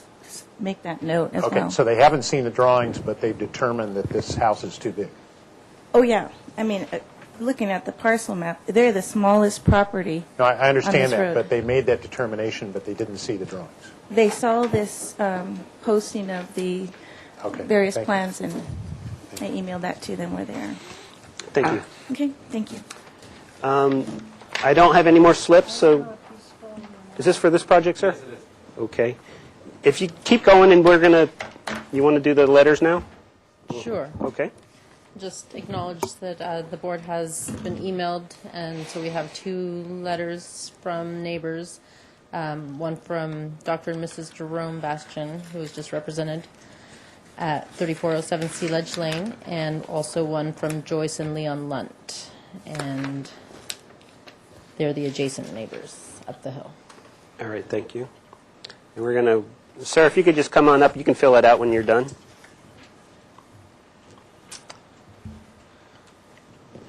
make that note as well. Okay, so they haven't seen the drawings, but they've determined that this house is too big. Oh, yeah. I mean, looking at the parcel map, they're the smallest property. No, I understand this that, road. but they made that determination, but they didn't see the drawings. They saw this posting of the Okay, various thank you. plans, and I emailed that to them where they are. Thank you. Okay, thank you. I don't have any more slips, so, is this for this project, sir? Yes, it is. Okay. If you keep going and you want to do the letters now? Sure. Okay. Just acknowledge that the board has been emailed, and so we have 2 letters from neighbors. One from Dr. and Mrs. Jerome Bastian, who was just represented at 3407 Sea Ledge Lane, and also one from Joyce and Leon Lunt. And they're the adjacent neighbors up the hill. All right, thank you. And we're going to, sir, if you could just come on up, you can fill it out when you're done.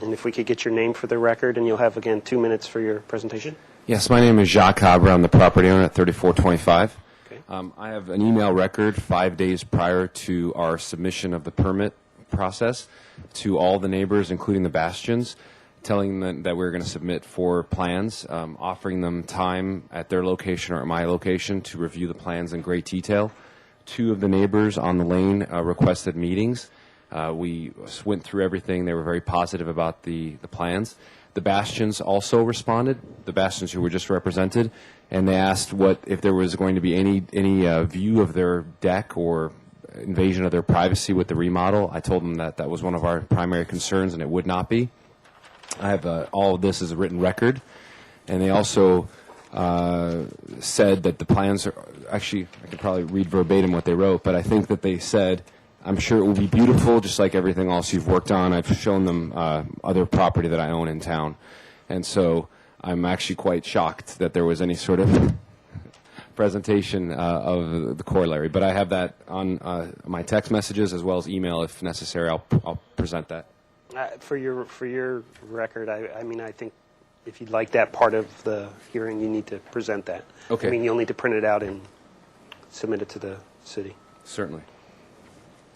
And if we could get your name for the record, and you'll have, again, 2 minutes for your presentation. Yes, my name is Jacques Cabra. I'm the property owner at 3425. Okay. I have an email record 5 days prior to our submission of the permit process to all the neighbors, including the Bastions, telling them that we're going to submit 4 plans, offering them time at their location or at my location to review the plans in great detail. 2 of the neighbors on the lane requested meetings. We went through everything. They were very positive about the plans. The Bastions also responded, the Bastions who were just represented, and they asked if there was going to be any view of their deck or invasion of their privacy with the remodel. I told them that was one of our primary concerns, and it would not be. I have all of this as a written record, and they also said that the plans are, actually, I could probably read verbatim what they wrote, but I think that they said I'm sure it will be beautiful, just like everything else you've worked on. I've shown them other property that I own in town. And so I'm actually quite shocked that there was any sort of presentation of the corollary. But I have that on my text messages as well as email. If necessary, I'll present that. For your record, I mean, I think if you'd like that part of the hearing, you need to present that. Okay. I mean, you'll need to print it out and submit it to the city. Certainly.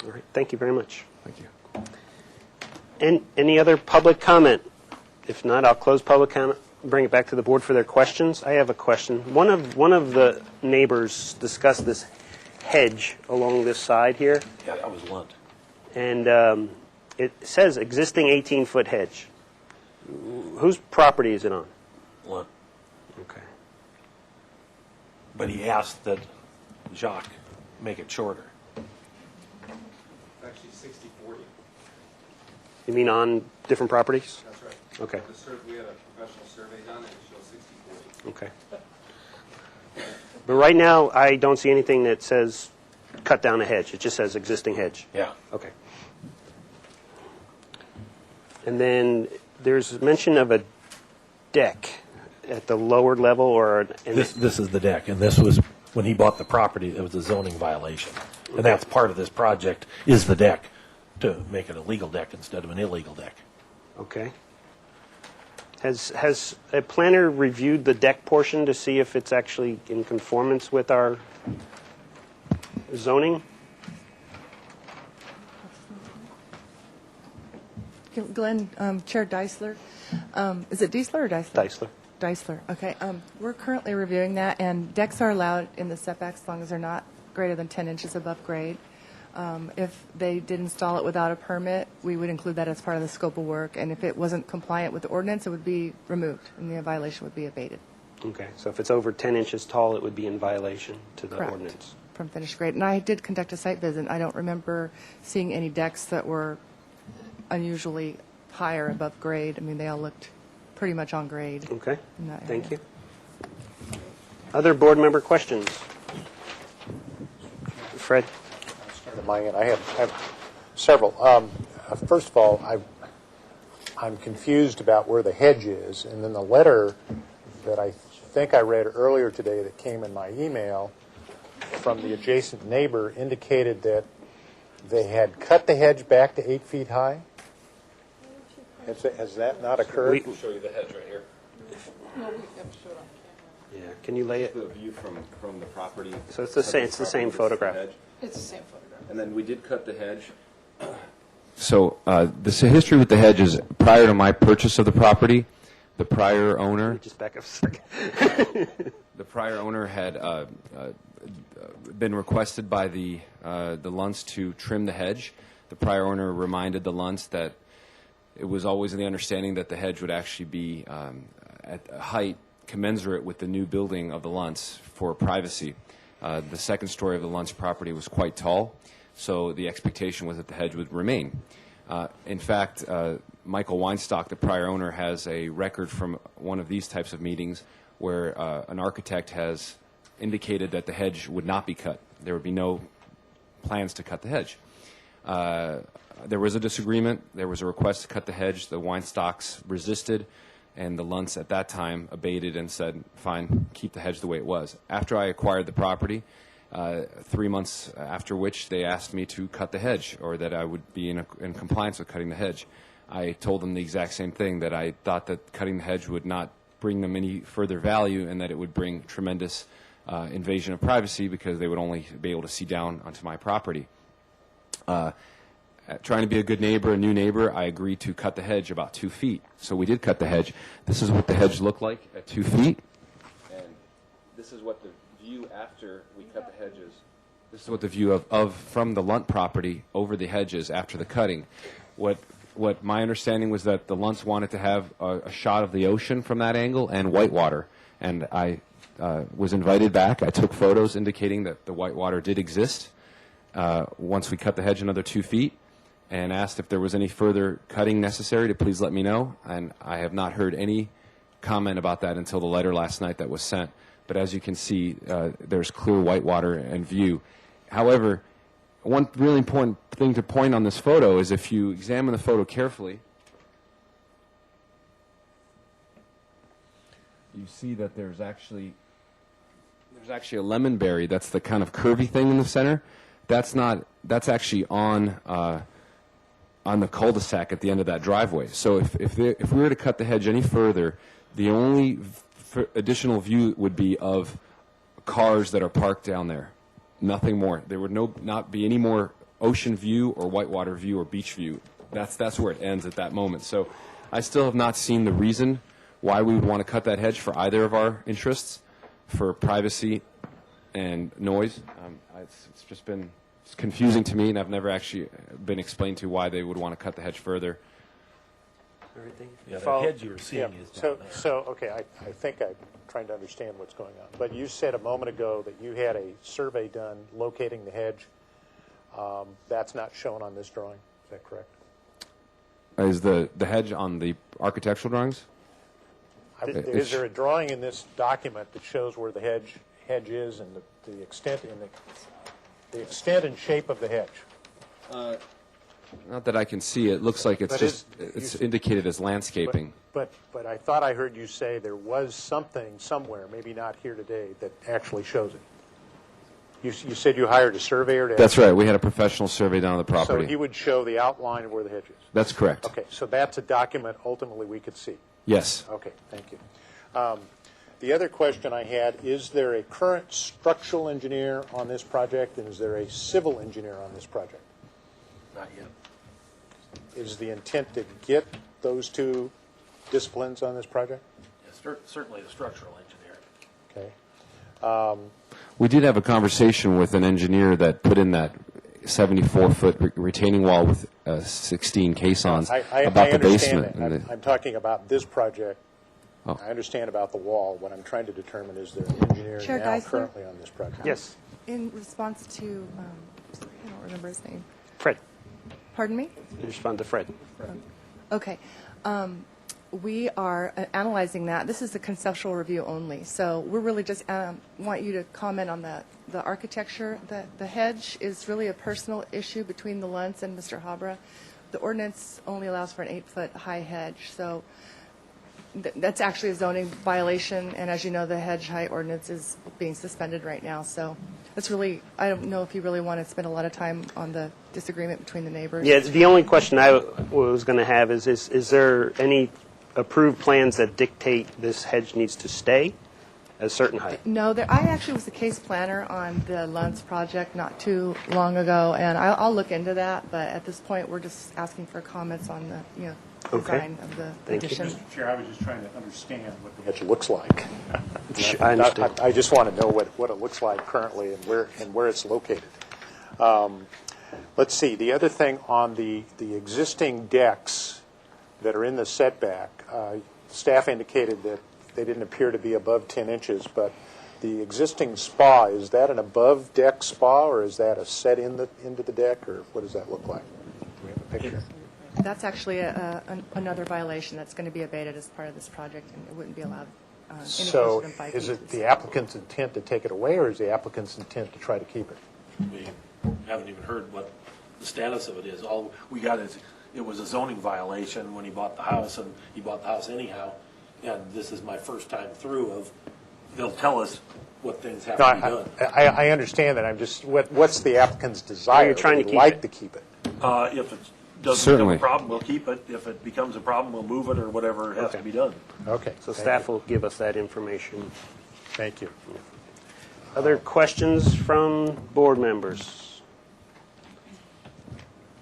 All right. Thank you very much. Thank you. And any other public comment? If not, I'll close public comment, bring it back to the board for their questions. I have a question. One of the neighbors discussed this hedge along this side here, Yeah, that was Lunt. and it says existing 18-foot hedge. Whose property is it on? Lunt. Okay. But he asked that Jacques make it shorter. Actually, 60/40. You mean on different properties? That's right. Okay. We had a professional survey done, and it shows 60/40. Okay. But right now, I don't see anything that says cut down a hedge. It just says existing hedge. Yeah. Okay. And then there's mention of a deck at the lower level, or This is the deck, and this was, when he bought the property, it was a zoning violation. And that's part of this project, is the deck, to make it a legal deck instead of an illegal deck. Okay. Has a planner reviewed the deck portion to see if it's actually in conformance with our zoning? Glenn, Chair Deisler, is it Deisler or Deisler? Deisler. Deisler, okay. We're currently reviewing that, and decks are allowed in the setbacks as long as they're not greater than 10 inches above grade. If they did install it without a permit, we would include that as part of the scope of work, and if it wasn't compliant with the ordinance, it would be removed, and the violation would be abated. Okay, so if it's over 10 inches tall, it would be in violation to the Correct. ordinance. From finished grade. And I did conduct a site visit. I don't remember seeing any decks that were unusually higher above grade. I mean, they all looked pretty much on grade. Okay, in that thank area. you. Other board member questions? Fred? On my end, I have several. First of all, I'm confused about where the hedge is, and then the letter that I think I read earlier today that came in my email from the adjacent neighbor indicated that they had cut the hedge back to 8 feet high. Has that not occurred? I'll show you the hedge right here. Yeah, can you lay it? The view from the property. So it's the same photograph. It's the same photograph. And then we did cut the hedge. So the history with the hedge is prior to my purchase of the property, the prior owner. Just back up a second. The prior owner had been requested by the Lunts to trim the hedge. The prior owner reminded the Lunts that it was always the understanding that the hedge would actually be at a height commensurate with the new building of the Lunts for privacy. The second story of the Lunts property was quite tall, so the expectation was that the hedge would remain. In fact, Michael Weinstock, the prior owner, has a record from one of these types of meetings where an architect has indicated that the hedge would not be cut. There would be no plans to cut the hedge. There was a disagreement. There was a request to cut the hedge. The Weinstocks resisted, and the Lunts at that time abated and said, fine, keep the hedge the way it was. After I acquired the property, 3 months after which they asked me to cut the hedge, or that I would be in compliance with cutting the hedge. I told them the exact same thing, that I thought that cutting the hedge would not bring them any further value, and that it would bring tremendous invasion of privacy because they would only be able to see down onto my property. Trying to be a good neighbor, a new neighbor, I agreed to cut the hedge about 2 feet. So we did cut the hedge. This is what the hedge looked like at 2 feet. And this is what the view after we cut the hedges. This is what the view of from the Lunt property over the hedges after the cutting. What my understanding was that the Lunts wanted to have a shot of the ocean from that angle and whitewater. And I was invited back. I took photos indicating that the whitewater did exist once we cut the hedge another 2 feet, and asked if there was any further cutting necessary to please let me know. And I have not heard any comment about that until the letter last night that was sent. But as you can see, there's clear whitewater and view. However, one really important thing to point on this photo is if you examine the photo carefully, you see that there's actually a lemonberry. That's the kind of curvy thing in the center. That's actually on the cul-de-sac at the end of that driveway. So if we were to cut the hedge any further, the only additional view would be of cars that are parked down there. Nothing more. There would not be any more ocean view or whitewater view or beach view. That's where it ends at that moment. So I still have not seen the reason why we would want to cut that hedge for either of our interests, for privacy and noise. It's just been confusing to me, and I've never actually been explained to why they would want to cut the hedge further. Yeah, the hedge you were seeing is down there. So, okay, I think I'm trying to understand what's going on. But you said a moment ago that you had a survey done locating the hedge. That's not shown on this drawing. Is that correct? Is the hedge on the architectural drawings? Is there a drawing in this document that shows where the hedge is and the extent and shape of the hedge? Not that I can see. It looks like it's indicated as landscaping. But I thought I heard you say there was something somewhere, maybe not here today, that actually shows it. You said you hired a surveyor to... That's right. We had a professional survey done on the So property. he would show the outline of where the hedge is? That's correct. Okay, so that's a document ultimately we could see? Yes. Okay, thank you. The other question I had, is there a current structural engineer on this project, and is there a civil engineer on this project? Not yet. Is the intent to get those two disciplines on this project? Yes, certainly the structural engineer. Okay. We did have a conversation with an engineer that put in that 74-foot retaining wall with 16 caissons about the basement. That. I'm talking about this project. Oh. I understand about the wall. What I'm trying to determine is there an engineer Chair now Geisler? currently on this project? Yes, In response to, sorry, I don't remember his name. Fred. Pardon me? You respond to Fred. Okay. We are analyzing that. This is a conceptual review only. So we're really just want you to comment on the architecture. The hedge is really a personal issue between the Luntz and Mr. Habra. The ordinance only allows for an 8-foot high hedge. So that's actually a zoning violation. And as you know, the hedge height ordinance is being suspended right now. So it's really, I don't know if you really want to spend a lot of time on the disagreement between the neighbors. Yeah, the only question I was going to have is there any approved plans that dictate this hedge needs to stay at a certain height? No, I actually was the case planner on the Luntz project not too long ago, and I'll look into that. But at this point, we're just asking for comments on the design of the Thank you. addition. Mr. Chair, I was just trying to understand what the hedge looks like. I understand. I just want to know what it looks like currently and where it's located. Let's see. The other thing on the existing decks that are in the setback, staff indicated that they didn't appear to be above 10 inches, but the existing spa, is that an above deck spa, or is that a set into the deck, or what does that look like? Do we have a picture? That's actually another violation that's going to be abated as part of this project, and it wouldn't be allowed any So closer than 5 is feet. it the applicant's intent to take it away, or is the applicant's intent to try to keep it? We haven't even heard what the status of it is. All we got is it was a zoning violation when he bought the house, and he bought the house anyhow. And this is my first time through of, they'll tell us what things have No, to be done. I understand that. I'm just, what's the applicant's desire? You're trying to Would keep like it. to keep it. If it doesn't Certainly. become a problem, we'll keep it. If it becomes a problem, we'll move it or whatever has to Okay. be done. Okay. So thank staff you. will give us that information. Thank you. Other questions from board members?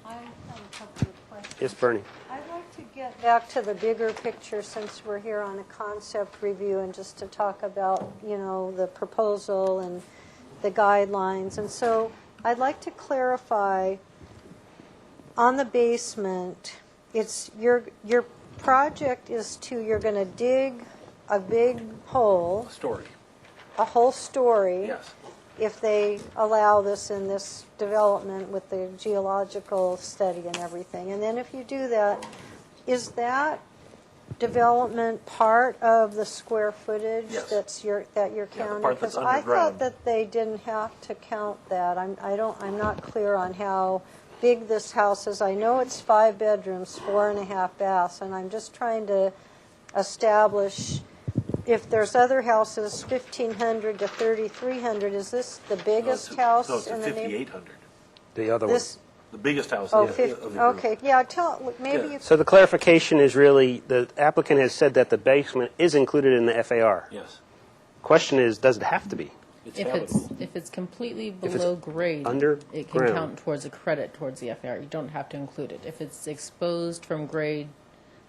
I have a couple of questions. Yes, Bernie. I'd like to get back to the bigger picture since we're here on a concept review and just to talk about, the proposal and the guidelines. And so I'd like to clarify on the basement, it's your project is you're going to dig a big hole, Story. a whole story. Yes. If they allow this in this development with the geological study and everything. And then if you do that, is that development part of the square footage Yes. that you're counting? part that's Because I underground. thought that they didn't have to count that. I'm not clear on how big this house is. I know it's 5 bedrooms, 4.5 baths, and I'm just trying to establish if there's other houses, 1,500 to 3,300, is this the biggest house in the neighborhood? 5,800. The other one. This, The biggest house. oh, of the group. okay, yeah, maybe Yeah. you, So the clarification is really, the applicant has said that the basement is included in the FAR. Yes. Question is, does it have to be? It's If it's completely it's below grade, it can underground. count towards a credit towards the FAR. You don't have to include it. If it's exposed from grade,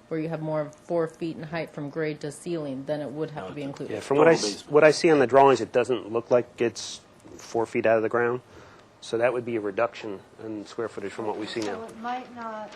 where you have more of 4 feet in height from grade to ceiling, then it would have to be included. Yeah, from Total basement. what I see on the drawings, it doesn't look like it's 4 feet out of the ground. So that would be a reduction in square footage from what we see so now. it might not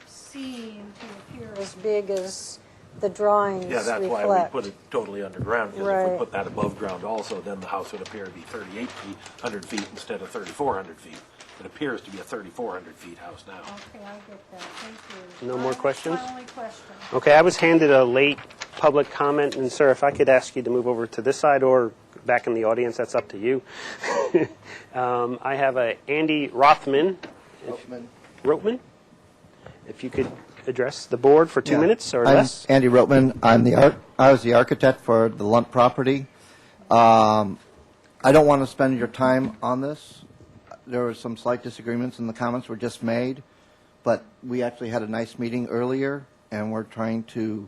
seem to appear as big as the drawings Yeah, that's why we reflect. put it totally underground, because if we Right. put that above ground also, then the house would appear to be 3,800 feet instead of 3,400 feet. It appears to be a 3,400 feet house now. Okay, I get that, thank you. No more questions? My only question. Okay, I was handed a late public comment, and sir, if I could ask you to move over to this side or back in the audience, that's up to you. I have a Andy Rothman. Rotman? If you could address the board for 2 minutes or I'm less. Andy Rotman. I was the architect for the Lunt property. I don't want to spend your time on this. There were some slight disagreements, and the comments were just made. But we actually had a nice meeting earlier, and we're trying to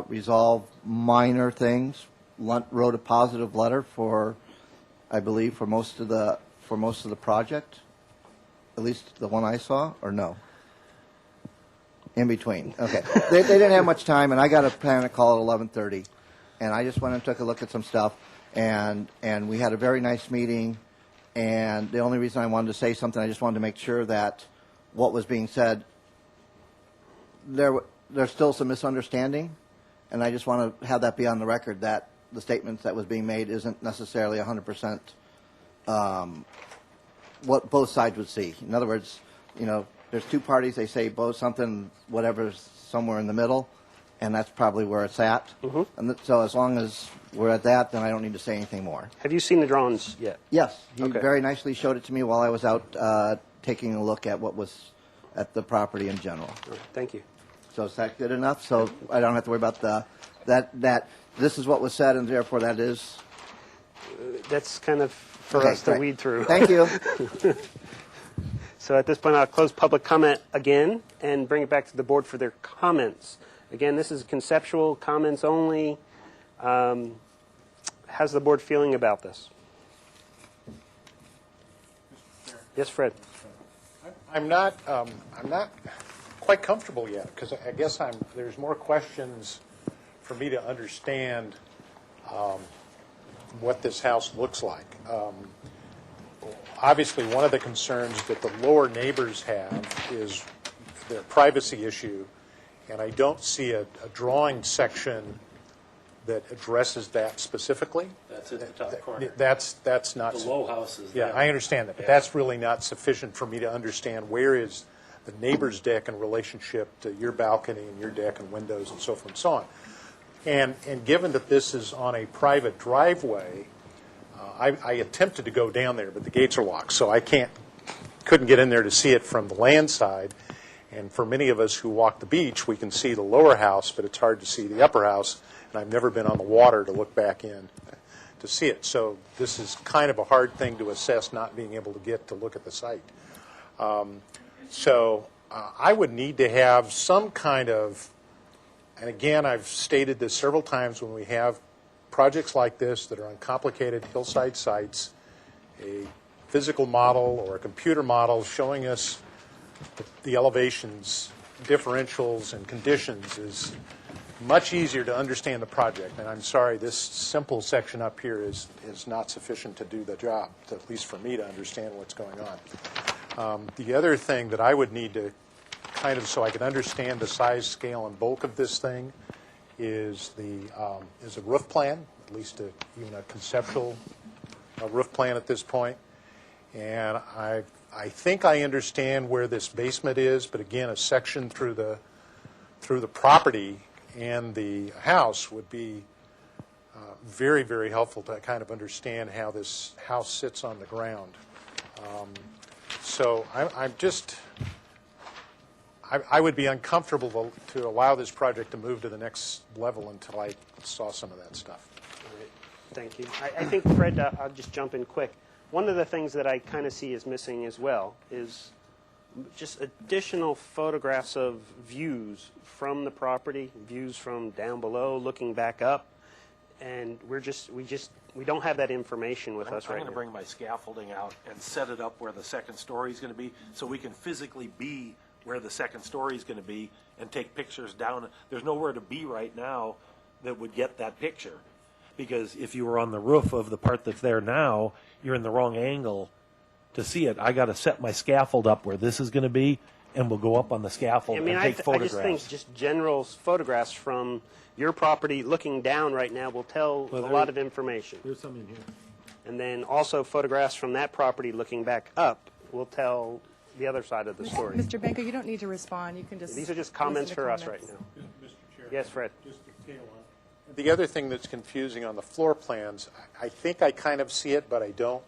resolve minor things. Lunt wrote a positive letter for, I believe, for most of the project, at least the one I saw, or no? In between. Okay. They didn't have much time, and I got a panic call at 11:30, and I just went and took a look at some stuff, and we had a very nice meeting. And the only reason I wanted to say something, I just wanted to make sure that what was being said, there's still some misunderstanding, and I just want to have that be on the record that the statements that was being made isn't necessarily 100% what both sides would see. In other words, there's two parties, they say both something, whatever's somewhere in the middle, and that's probably where it's at. Mm-hmm. And so as long as we're at that, then I don't need to say anything more. Have you seen the drawings yet? Yes, he Okay. very nicely showed it to me while I was out taking a look at what was at the property in general. All right, thank you. So is that good enough? So I don't have to worry about that this is what was said, and therefore that is. That's kind of for Okay, us to great. weed through. Thank you. So at this point, I'll close public comment again and bring it back to the board for their comments. Again, this is conceptual comments only. How's the board feeling about this? Yes, Fred. I'm not quite comfortable yet, because I guess there's more questions for me to understand what this house looks like. Obviously, one of the concerns that the lower neighbors have is their privacy issue, and I don't see a drawing section that addresses that specifically. That's at the top corner. That's not. The low house is Yeah, there. I understand that, but that's really not sufficient for me to understand where is the neighbor's deck in relationship to your balcony and your deck and windows and so forth and so on. And given that this is on a private driveway, I attempted to go down there, but the gates are locked, so I couldn't get in there to see it from the land side. And for many of us who walk the beach, we can see the lower house, but it's hard to see the upper house. And I've never been on the water to look back in to see it. So this is kind of a hard thing to assess, not being able to get to look at the site. So I would need to have some kind of, and again, I've stated this several times when we have projects like this that are on complicated hillside sites, a physical model or a computer model showing us the elevations, differentials, and conditions is much easier to understand the project. And I'm sorry, this simple section up here is not sufficient to do the job, at least for me to understand what's going on. The other thing that I would need to kind of, so I can understand the size, scale, and bulk of this thing, is a roof plan, at least even a conceptual roof plan at this point. And I think I understand where this basement is, but again, a section through the property and the house would be very, very helpful to kind of understand how this house sits on the ground. So I'm just, I would be uncomfortable to allow this project to move to the next level until I saw some of that stuff. All right. Thank you. I think, Fred, I'll just jump in quick. One of the things that I kind of see is missing as well is just additional photographs of views from the property, views from down below, looking back up, and we don't have that information with us I'm right going to now. bring my scaffolding out and set it up where the second story is going to be, so we can physically be where the second story is going to be and take pictures down. There's nowhere to be right now that would get that picture, because if you were on the roof of the part that's there now, you're in the wrong angle to see it. I got to set my scaffold up where this is going to be, and we'll go up on the scaffold I mean, and I take just think photographs. just general photographs from your property looking down right now will tell Well, a there- lot of information. There's some in here. And then also photographs from that property looking back up will tell the other side of the story. Mr. Benko, you don't need to respond. You can just. These are just listen comments to for us right comments. now. Yes, Fred. The other thing that's confusing on the floor plans, I think I kind of see it, but I don't.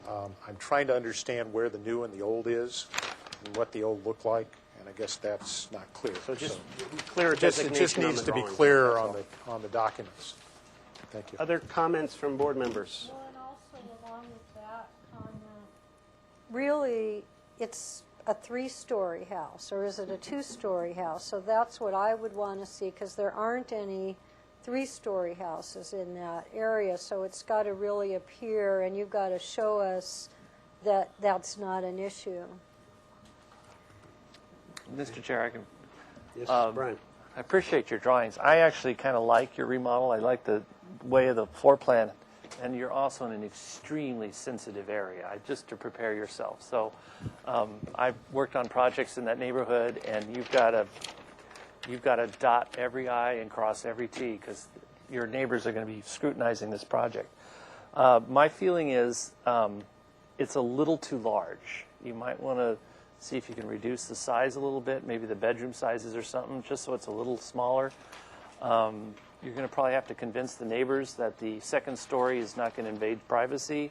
I'm trying to understand where the new and the old is and what the old looked like, and I guess that's not clear. So just clear it just designation on needs the to be drawing. clearer That's all. on the documents. Thank you. Other comments from board members? Well, and also along with that comment, really, it's a 3-story house, or is it a 2-story house? So that's what I would want to see, because there aren't any 3-story houses in that area, so it's got to really appear, and you've got to show us that that's not an issue. Mr. Chair, I can. Yes, Brian. I appreciate your drawings. I actually kind of like your remodel. I like the way of the floor plan, and you're also in an extremely sensitive area, just to prepare yourself. So I've worked on projects in that neighborhood, and you've got to dot every I and cross every T, because your neighbors are going to be scrutinizing this project. My feeling is it's a little too large. You might want to see if you can reduce the size a little bit, maybe the bedroom sizes or something, just so it's a little smaller. You're going to probably have to convince the neighbors that the second story is not going to invade privacy.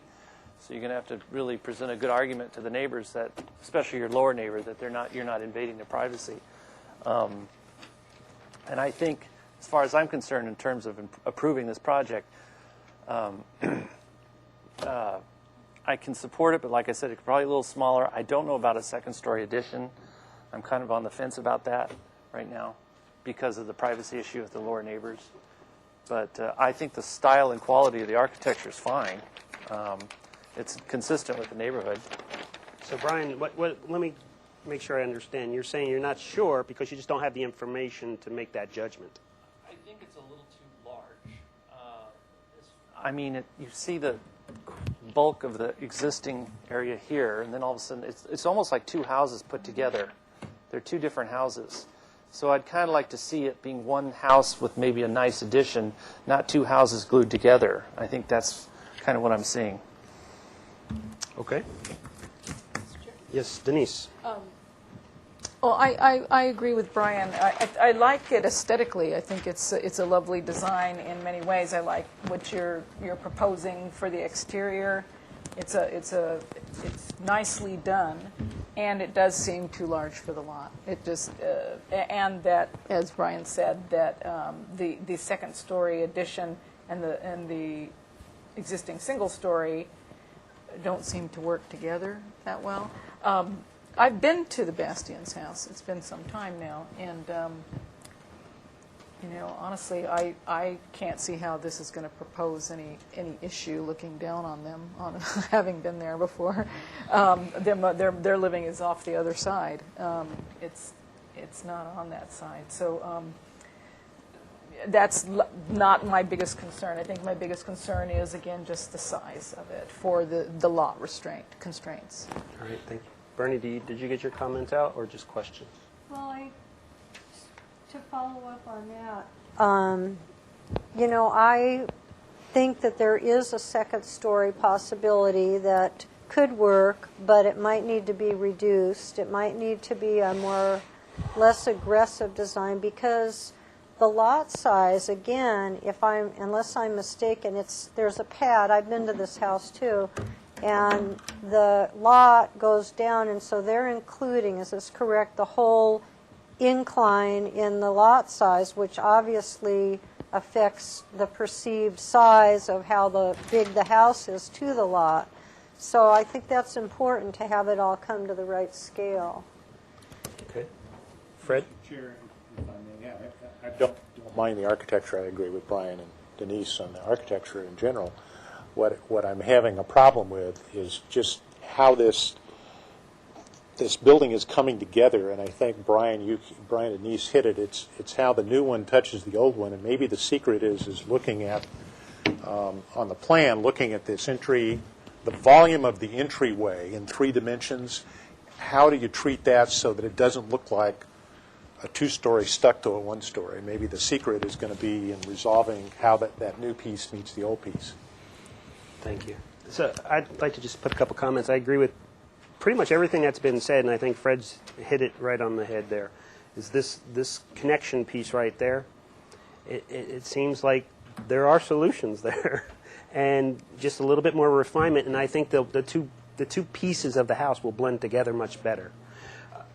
So you're going to have to really present a good argument to the neighbors, that, especially your lower neighbor, that you're not invading their privacy. And I think, as far as I'm concerned, in terms of approving this project, I can support it, but like I said, it's probably a little smaller. I don't know about a second-story addition. I'm kind of on the fence about that right now because of the privacy issue with the lower neighbors. But I think the style and quality of the architecture is fine. It's consistent with the neighborhood. So, Brian, let me make sure I understand. You're saying you're not sure because you just don't have the information to make that judgment. I think it's a little too large. I mean, you see the bulk of the existing area here, and then all of a sudden it's almost like two houses put together. They're two different houses. So I'd kind of like to see it being one house with maybe a nice addition, not two houses glued together. I think that's kind of what I'm seeing. Okay. Yes, Denise. Well, I agree with Brian. I like it aesthetically. I think it's a lovely design in many ways. I like what you're proposing for the exterior. It's nicely done, and it does seem too large for the lot. It just and that, as Brian said, that the second story addition and the existing single story don't seem to work together that well. I've been to the Bastian's house. It's been some time now, and honestly, I can't see how this is going to propose any issue looking down on them, on having been there before. Their living is off the other side. It's not on that side, so that's not my biggest concern. I think my biggest concern is, again, just the size of it for the lot constraints. All right, thank you. Bernie, did you get your comments out or just questions? Well, to follow up on that, I think that there is a second-story possibility that could work, but it might need to be reduced. It might need to be a less aggressive design, because the lot size, again, unless I'm mistaken, there's a pad, I've been to this house too, and the lot goes down, and so they're including, is this correct, the whole incline in the lot size, which obviously affects the perceived size of how big the house is to the lot. So I think that's important to have it all come to the right scale. Okay. Fred? Chair, if I may, I don't mind the architecture. I agree with Brian and Denise on the architecture in general. What I'm having a problem with is just how this building is coming together, and I think Brian and Denise hit it. It's how the new one touches the old one, and maybe the secret is looking at on the plan, looking at this entry, the volume of the entryway in 3 dimensions. How do you treat that so that it doesn't look like a 2-story stuck to a 1-story? Maybe the secret is going to be in resolving how that new piece meets the old piece. Thank you. So I'd like to just put a couple comments. I agree with pretty much everything that's been said, and I think Fred's hit it right on the head there. Is this connection piece right there? It seems like there are solutions there, and just a little bit more refinement, and I think the two pieces of the house will blend together much better.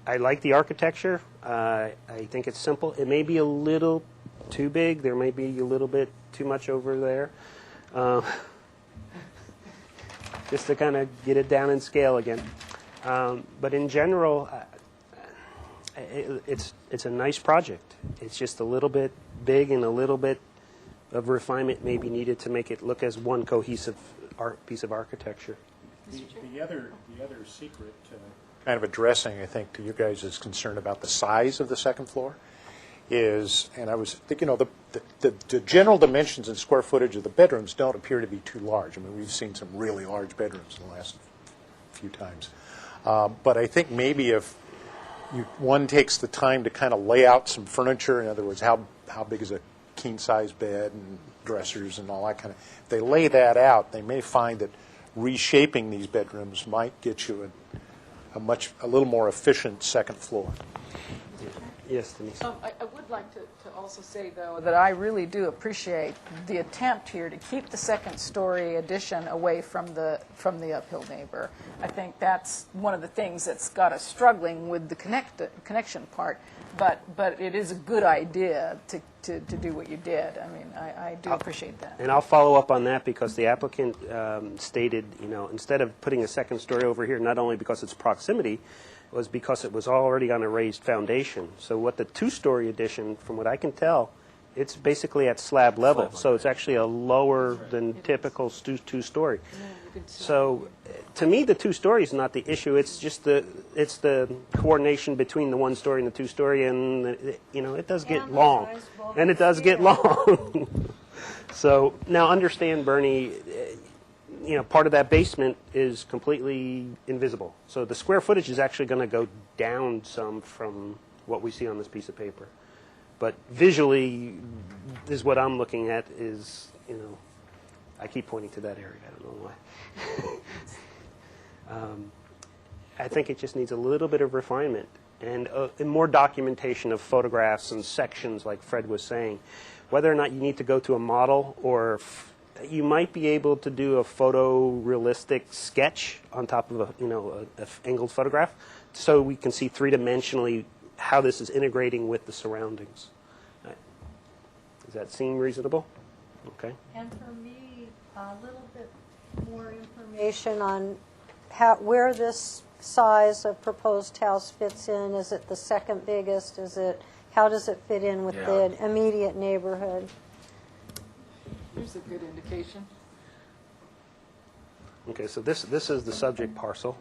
I like the architecture. I think it's simple. It may be a little too big. There may be a little bit too much over there. Just to kind of get it down in scale again. But in general, it's a nice project. It's just a little bit big, and a little bit of refinement may be needed to make it look as one cohesive piece of architecture. The other secret kind of addressing, I think, to you guys' concern about the size of the second floor is, and I was thinking, the general dimensions and square footage of the bedrooms don't appear to be too large. I mean, we've seen some really large bedrooms in the last few times. But I think maybe if one takes the time to kind of lay out some furniture, in other words, how big is a king-size bed and dressers and all that kind of, if they lay that out, they may find that reshaping these bedrooms might get you a little more efficient second floor. Yes, Denise. I would like to also say, though, that I really do appreciate the attempt here to keep the second-story addition away from the uphill neighbor. I think that's one of the things that's got us struggling with the connection part. But it is a good idea to do what you did. I mean, I do appreciate that. And I'll follow up on that because the applicant stated, instead of putting a second story over here, not only because it's proximity, was because it was already on a raised foundation. So what the 2-story addition, from what I can tell, it's basically at slab level. So it's actually a lower than typical 2-story. So to me, the 2-story is not the issue. It's just the coordination between the 1-story and the 2-story, and it does get long, and it does get long. So now understand, Bernie. Part of that basement is completely invisible. So the square footage is actually going to go down some from what we see on this piece of paper. But visually, is what I'm looking at is, I keep pointing to that area. I don't know why. I think it just needs a little bit of refinement and more documentation of photographs and sections, like Fred was saying. Whether or not you need to go to a model, or you might be able to do a photorealistic sketch on top of an angled photograph, so we can see 3-dimensionally how this is integrating with the surroundings. Does that seem reasonable? Okay. And for me, a little bit more information on where this size of proposed house fits in. Is it the second biggest? How does it fit in with the immediate neighborhood? Here's a good indication. Okay, so this is the subject parcel.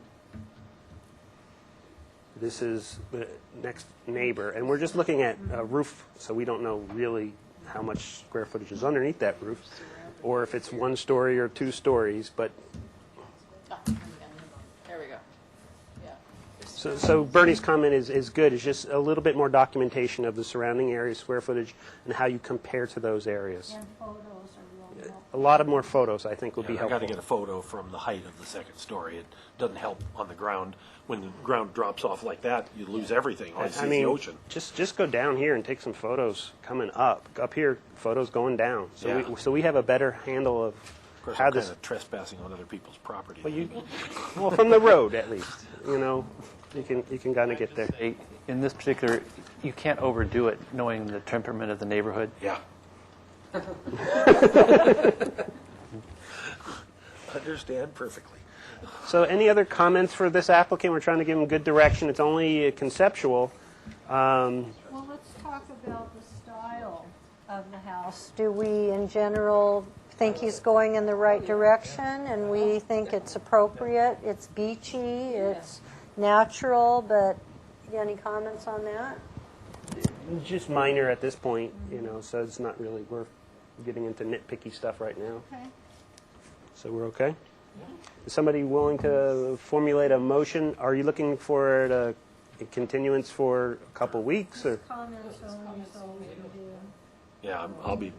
This is the next neighbor, and we're just looking at a roof, so we don't know really how much square footage is underneath that roof, or if it's 1 story or 2 stories, but... There we go. Yeah. So Bernie's comment is good. It's just a little bit more documentation of the surrounding area, square footage, and how you compare to those areas. And photos are real a lot of more photos, I think, would be I helpful. got to get a photo from the height of the second story. It doesn't help on the ground. When the ground drops off like that, you lose everything. All you see I is mean, the ocean. just go down here and take some photos coming up. Up here, photos going down. So Yeah. we have a better handle of Of course, how I'm this. kind of trespassing on other people's property. Well, from the road at least, you can kind of get there. In this particular, you can't overdo it, knowing the temperament of the neighborhood. Yeah. Understand perfectly. So, any other comments for this applicant? We're trying to give him good direction. It's only conceptual. Well, let's talk about the style of the house. Do we, in general, think he's going in the right direction, and we think it's appropriate? It's beachy, it's natural, but any comments on that? Just minor at this point, so it's not really, we're getting into nitpicky stuff right now. Okay. So we're okay? Is somebody willing to formulate a motion? Are you looking for a continuance for a couple weeks, or? Comments only, so we can do. Yeah, I'll be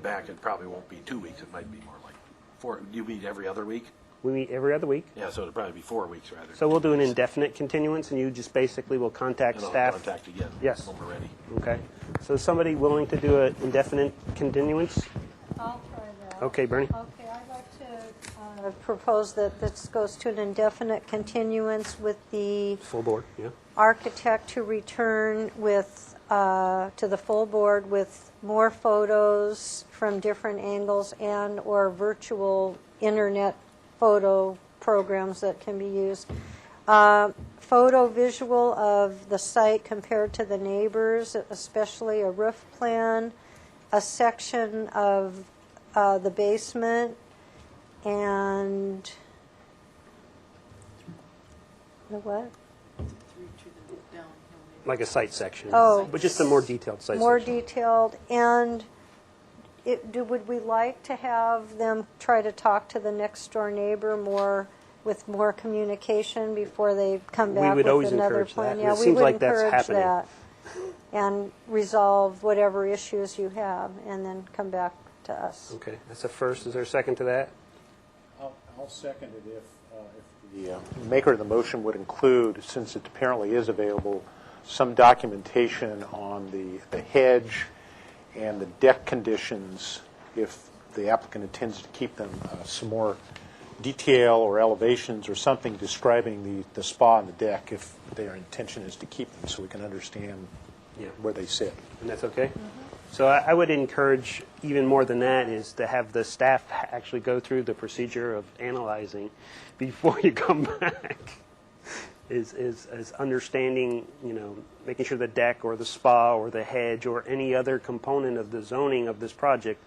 back. It probably won't be 2 weeks. It might be more like 4. Do you meet every other week? We meet every other week. Yeah, so it'll probably be 4 weeks rather. So we'll do an indefinite continuance, and you just basically will contact And I'll staff. contact again. Yes. When we're ready. Okay. So is somebody willing to do an indefinite continuance? I'll try that. Okay, Bernie. Okay, I'd like to propose that this goes to an indefinite continuance with the Full board, yeah. architect to return with, to the full board with more photos from different angles and/or virtual internet photo programs that can be used. Photo visual of the site compared to the neighbors, especially a roof plan, a section of the basement, and the what? Like a site section. Oh. But just a more detailed site More section. detailed, and would we like to have them try to talk to the next door neighbor with more communication before they come We back would with always another encourage plan? that. Yeah, It we seems would like that's encourage happening. that, and resolve whatever issues you have, and then come back to us. Okay, that's a first. Is there a second to that? I'll second it if the maker of the motion would include, since it apparently is available, some documentation on the hedge and the deck conditions, if the applicant intends to keep them, some more detail or elevations or something describing the spa and the deck, if their intention is to keep them, so we can understand where they sit. And that's okay? So I would encourage, even more than that, is to have the staff actually go through the procedure of analyzing before you come back. Is understanding, making sure the deck or the spa or the hedge or any other component of the zoning of this project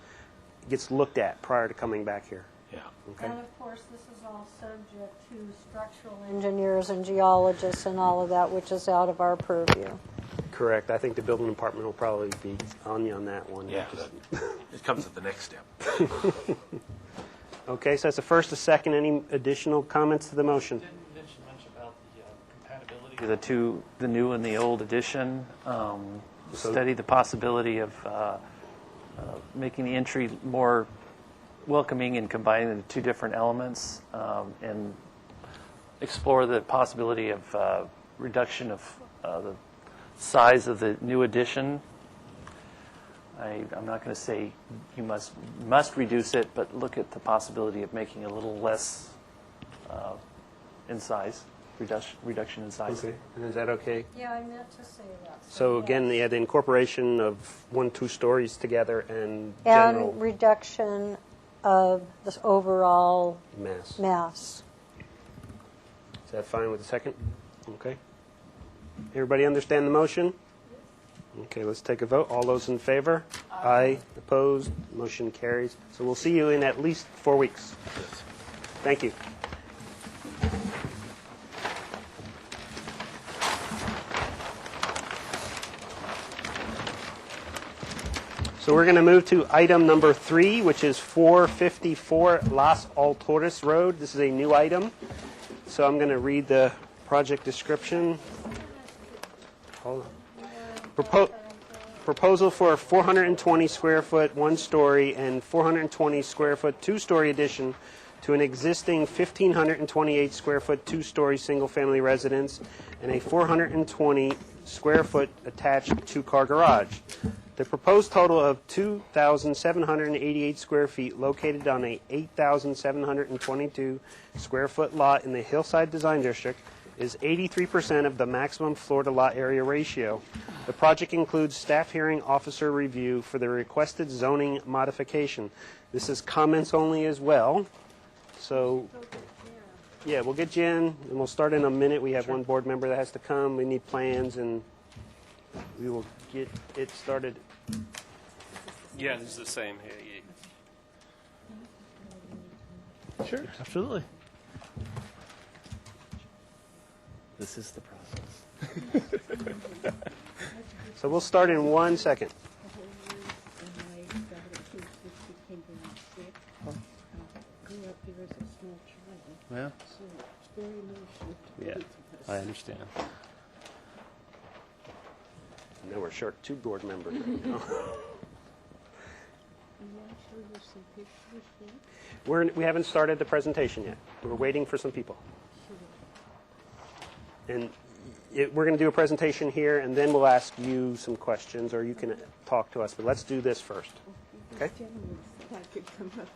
gets looked at prior to coming back here. Yeah. Okay. And of course, this is all subject to structural engineers and geologists and all of that, which is out of our purview. Correct. I think the building department will probably be on you on that one. Yeah, it comes at the next step. Okay, so that's a first, a second. Any additional comments to the motion? Didn't mention much about the compatibility. The new and the old addition. Study the possibility of making the entry more welcoming and combining the two different elements, and explore the possibility of reduction of the size of the new addition. I'm not going to say you must reduce it, but look at the possibility of making it a little less in size, reduction in size. Okay. And is that okay? Yeah, I meant to say that. So again, the incorporation of 1-2 stories together and general And reduction of this overall mass. mass. Is that fine with the second? Okay. Everybody understand the motion? Okay, let's take a vote. All those in favor? Aye. Opposed? Motion carries. So we'll see you in at least 4 weeks. Thank you. So we're going to move to item number 3, which is 454 Las Alturas Road. This is a new item. So I'm going to read the project description. Hold on. proposal for a 420 square foot one-story and 420 square foot two-story addition to an existing 1,528 square foot two-story single-family residence and a 420 square foot attached two-car garage. The proposed total of 2,788 square feet located on a 8,722 square foot lot in the Hillside Design District is 83% of the maximum floor-to-lot area ratio. The project includes staff hearing officer review for the requested zoning modification. This is comments only as well. So, yeah, we'll get you in, and we'll start in a minute. We have one board member that has to come. We need plans, and we will get it started. Yeah, this is the same here. Sure, absolutely. This is the process. So we'll start in 1 second. Well, yeah, I understand. Now we're short 2 board members right now. We haven't started the presentation yet. We're waiting for some people. And we're going to do a presentation here, and then we'll ask you some questions, or you can talk to us. But let's do this first. Okay?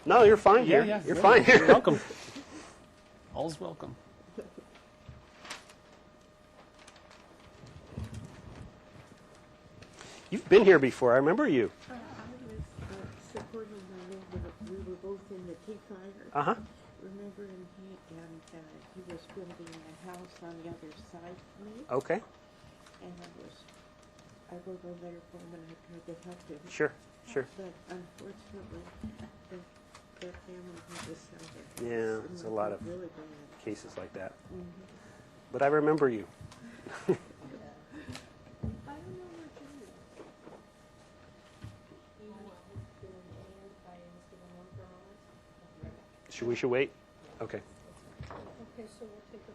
No, you're fine here. You're fine here. You're welcome. All's welcome. You've been here before. I remember you. I was supporting my neighbor. We were both in the T Fire. Uh-huh. Remember, and he was building a house on the other side of me. Okay. And I wrote a letter for him and I tried to help him. Sure, sure. But unfortunately, their family had decided. Yeah, there's a lot of really bad. cases like that. Mhm. But I remember you. I don't know what to do. We should wait? Okay. Okay, so we'll take a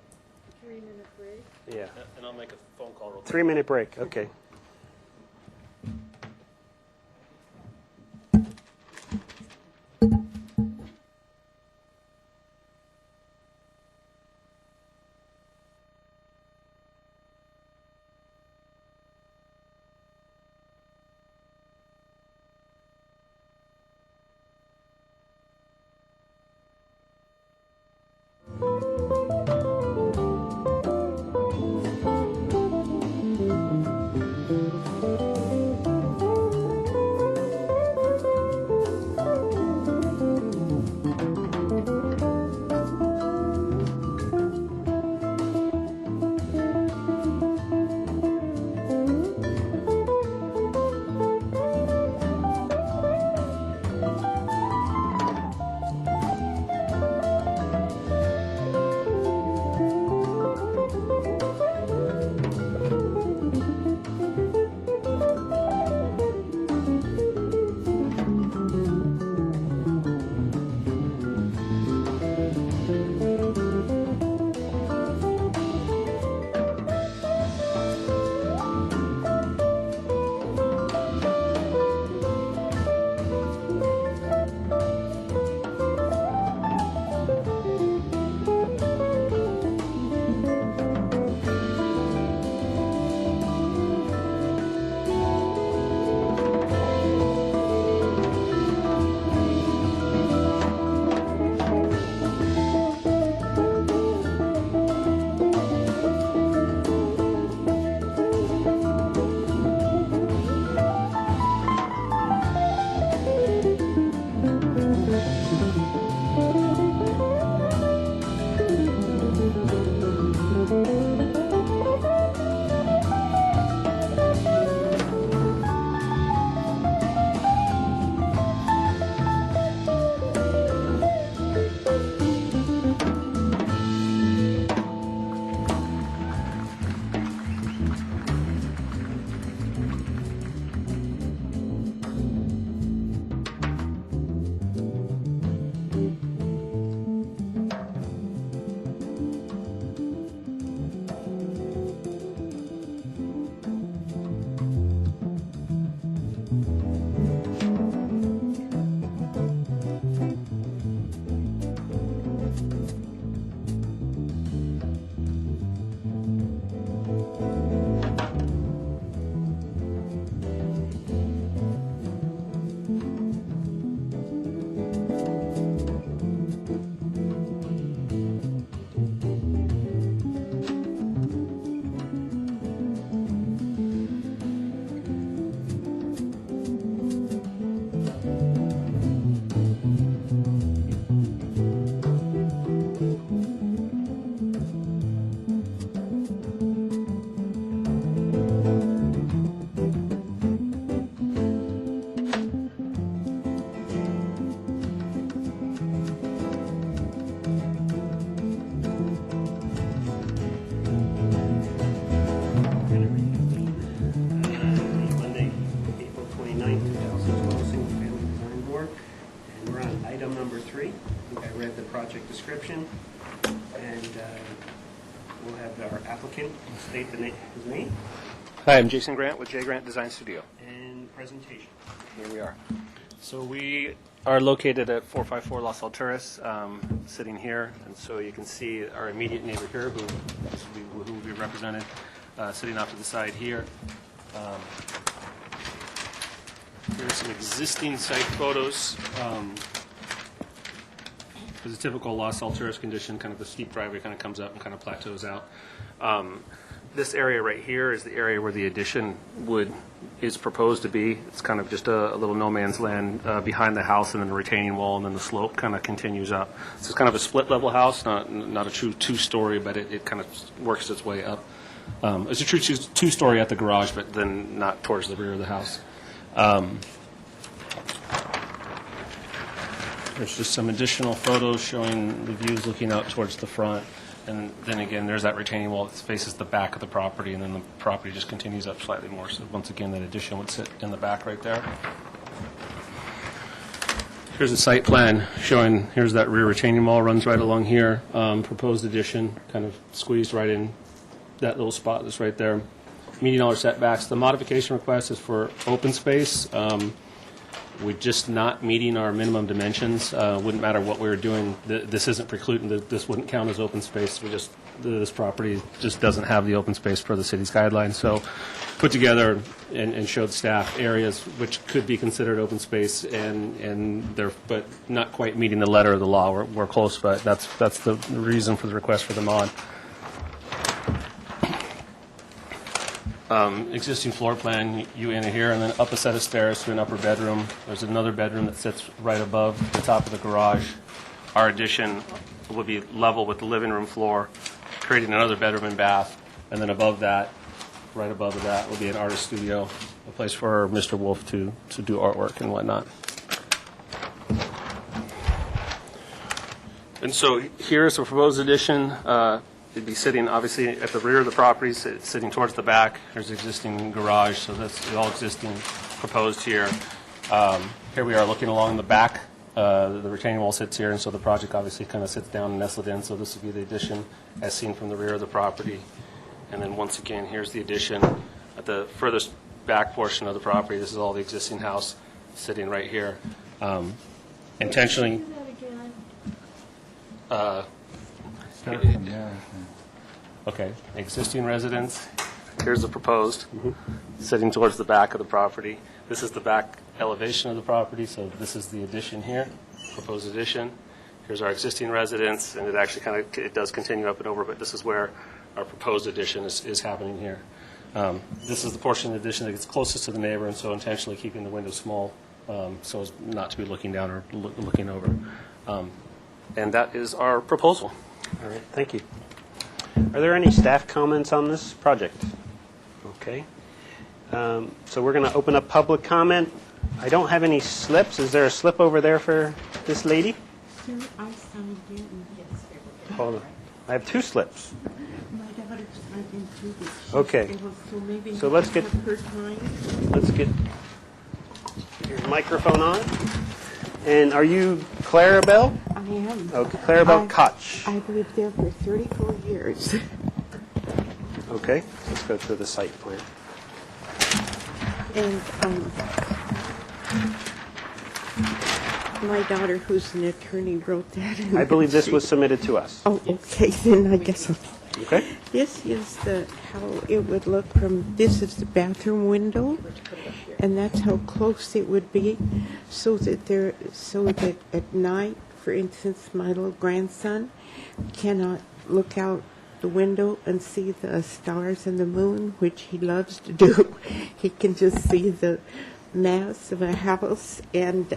3-minute break. Yeah. And I'll make a phone call real quick. 3-minute break. Okay. 9, 2012 Single Family Design Board. And we're on item number 3. I think I read the project description. And we'll have our applicant state his name Hi, I'm Jason Grant with J. Grant Design Studio. and presentation. Here we are. So we are located at 454 Las Alturas, sitting here, and so you can see our immediate neighbor here, who will be represented, sitting off to the side here. Here's some existing site photos. There's a typical Las Alturas condition, kind of the steep driveway kind of comes up and kind of plateaus out. This area right here is the area where the addition is proposed to be. It's kind of just a little no man's land behind the house, and then a retaining wall, and then the slope kind of continues up. So it's kind of a split level house, not a true two-story, but it kind of works its way up. It's a true two-story at the garage, but then not towards the rear of the house. There's just some additional photos showing the views looking out towards the front. And then again, there's that retaining wall that faces the back of the property, and then the property just continues up slightly more. So once again, that addition would sit in the back right there. Here's a site plan showing, here's that rear retaining wall, runs right along here. Proposed addition, kind of squeezed right in that little spot that's right there. Meeting all our setbacks. The modification request is for open space. We're just not meeting our minimum dimensions. Wouldn't matter what we were doing. This isn't precluding. This wouldn't count as open space. This property just doesn't have the open space per the city's guidelines. So put together and showed staff areas which could be considered open space, and they're but not quite meeting the letter of the law. We're close, but that's the reason for the request for the mod. Existing floor plan, you enter here, and then up a set of stairs to an upper bedroom. There's another bedroom that sits right above the top of the garage. Our addition will be level with the living room floor, creating another bedroom and bath. And then above that, right above that, will be an artist studio, a place for Mr. Wolf to do artwork and whatnot. And so here's the proposed addition. It'd be sitting, obviously, at the rear of the property, sitting towards the back. There's existing garage, so that's all existing proposed here. Here we are looking along the back. The retaining wall sits here, and so the project obviously kind of sits down and nestled in, so this would be the addition as seen from the rear of the property. And then once again, here's the addition at the furthest back portion of the property. This is all the existing house sitting right here. Intentionally... Okay, existing residence. Here's the proposed, sitting towards the back of the property. This is the back elevation of the property, so this is the addition here, proposed addition. Here's our existing residence, and it actually it does continue up and over, but this is where our proposed addition is happening here. This is the portion of the addition that gets closest to the neighbor, and so intentionally keeping the window small so as not to be looking down or looking over. And that is our proposal. All right, thank you. Are there any staff comments on this project? Okay. So we're going to open up public comment. I don't have any slips. Is there a slip over there for this lady? Sir, I signed in. Hold on. I have 2 slips. My daughter signed in too, but she's Okay. ill, so maybe So you let's have get- her time. Let's get your microphone on. And are you Clarabelle? I am. Okay, Clarabelle Koch. I've lived there for 34 years. Okay, let's go through the site plan. And my daughter, who's an attorney, wrote that. I believe this was submitted to us. Oh, okay, then I guess I'll... Okay. This is how it would look this is the bathroom window, and that's how close it would be, so that at night, for instance, my little grandson cannot look out the window and see the stars and the moon, which he loves to do. He can just see the mass of a house, and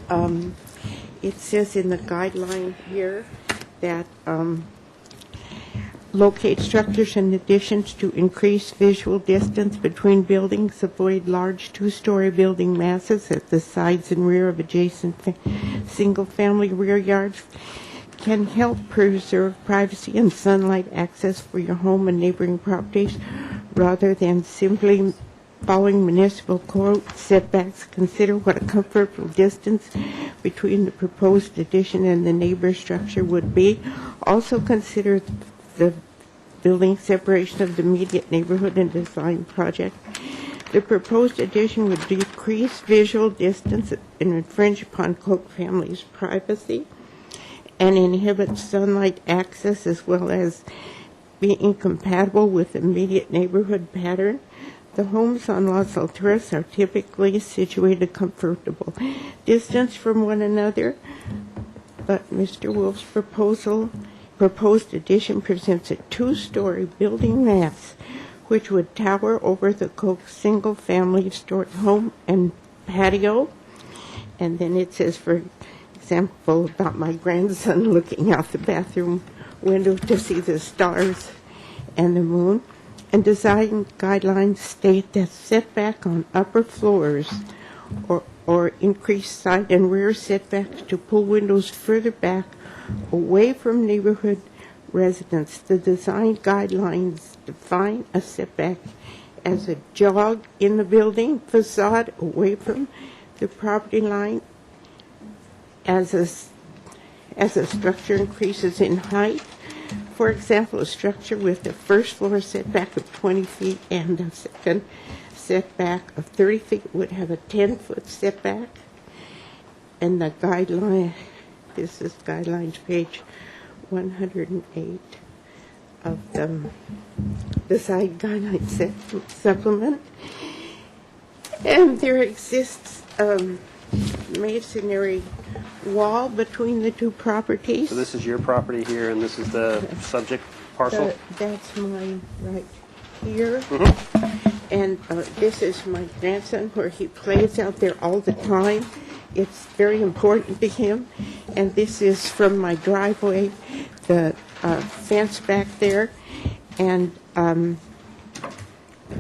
it says in the guideline here that locate structures and additions to increase visual distance between buildings, avoid large 2-story building masses at the sides and rear of adjacent single-family rear yards, can help preserve privacy and sunlight access for your home and neighboring properties rather than simply following municipal code setbacks. Consider what a comfortable distance between the proposed addition and the neighbor structure would be. Also consider the building separation of the immediate neighborhood and design project. The proposed addition would decrease visual distance and infringe upon Koch family's privacy and inhibit sunlight access, as well as be incompatible with immediate neighborhood pattern. The homes on Las Alturas are typically situated comfortable distance from one another, but Mr. Wolf's proposed addition presents a two-story building mass which would tower over the Koch single-family home and patio. And then it says, for example, about my grandson looking out the bathroom window to see the stars and the moon. And design guidelines state that setback on upper floors or increased side and rear setbacks to pull windows further back away from neighborhood residents. The design guidelines define a setback as a jog in the building facade away from the property line as a structure increases in height. For example, a structure with a first floor setback of 20 feet and a second setback of 30 feet would have a 10-foot setback. And the guideline, this is guidelines page 108 of the design guidelines supplement. And there exists masonry wall between the two properties. So this is your property here, and this is the subject parcel? That's mine right here. And this is my grandson, where he plays out there all the time. It's very important to him. And this is from my driveway, the fence back there. And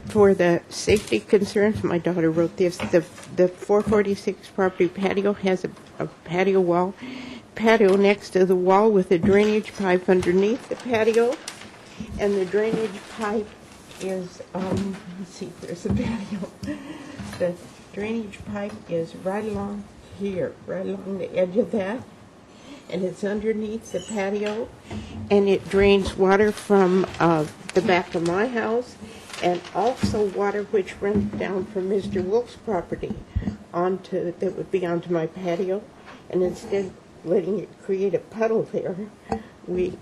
for the safety concerns, my daughter wrote this. The 446 property patio has a patio wall, patio next to the wall with a drainage pipe underneath the patio. And the drainage pipe is, let's see, there's a patio. The drainage pipe is right along here, right along the edge of that. And it's underneath the patio. And it drains water from the back of my house, and also water which runs down from Mr. Wolf's property that would be onto my patio. And instead of letting it create a puddle there, we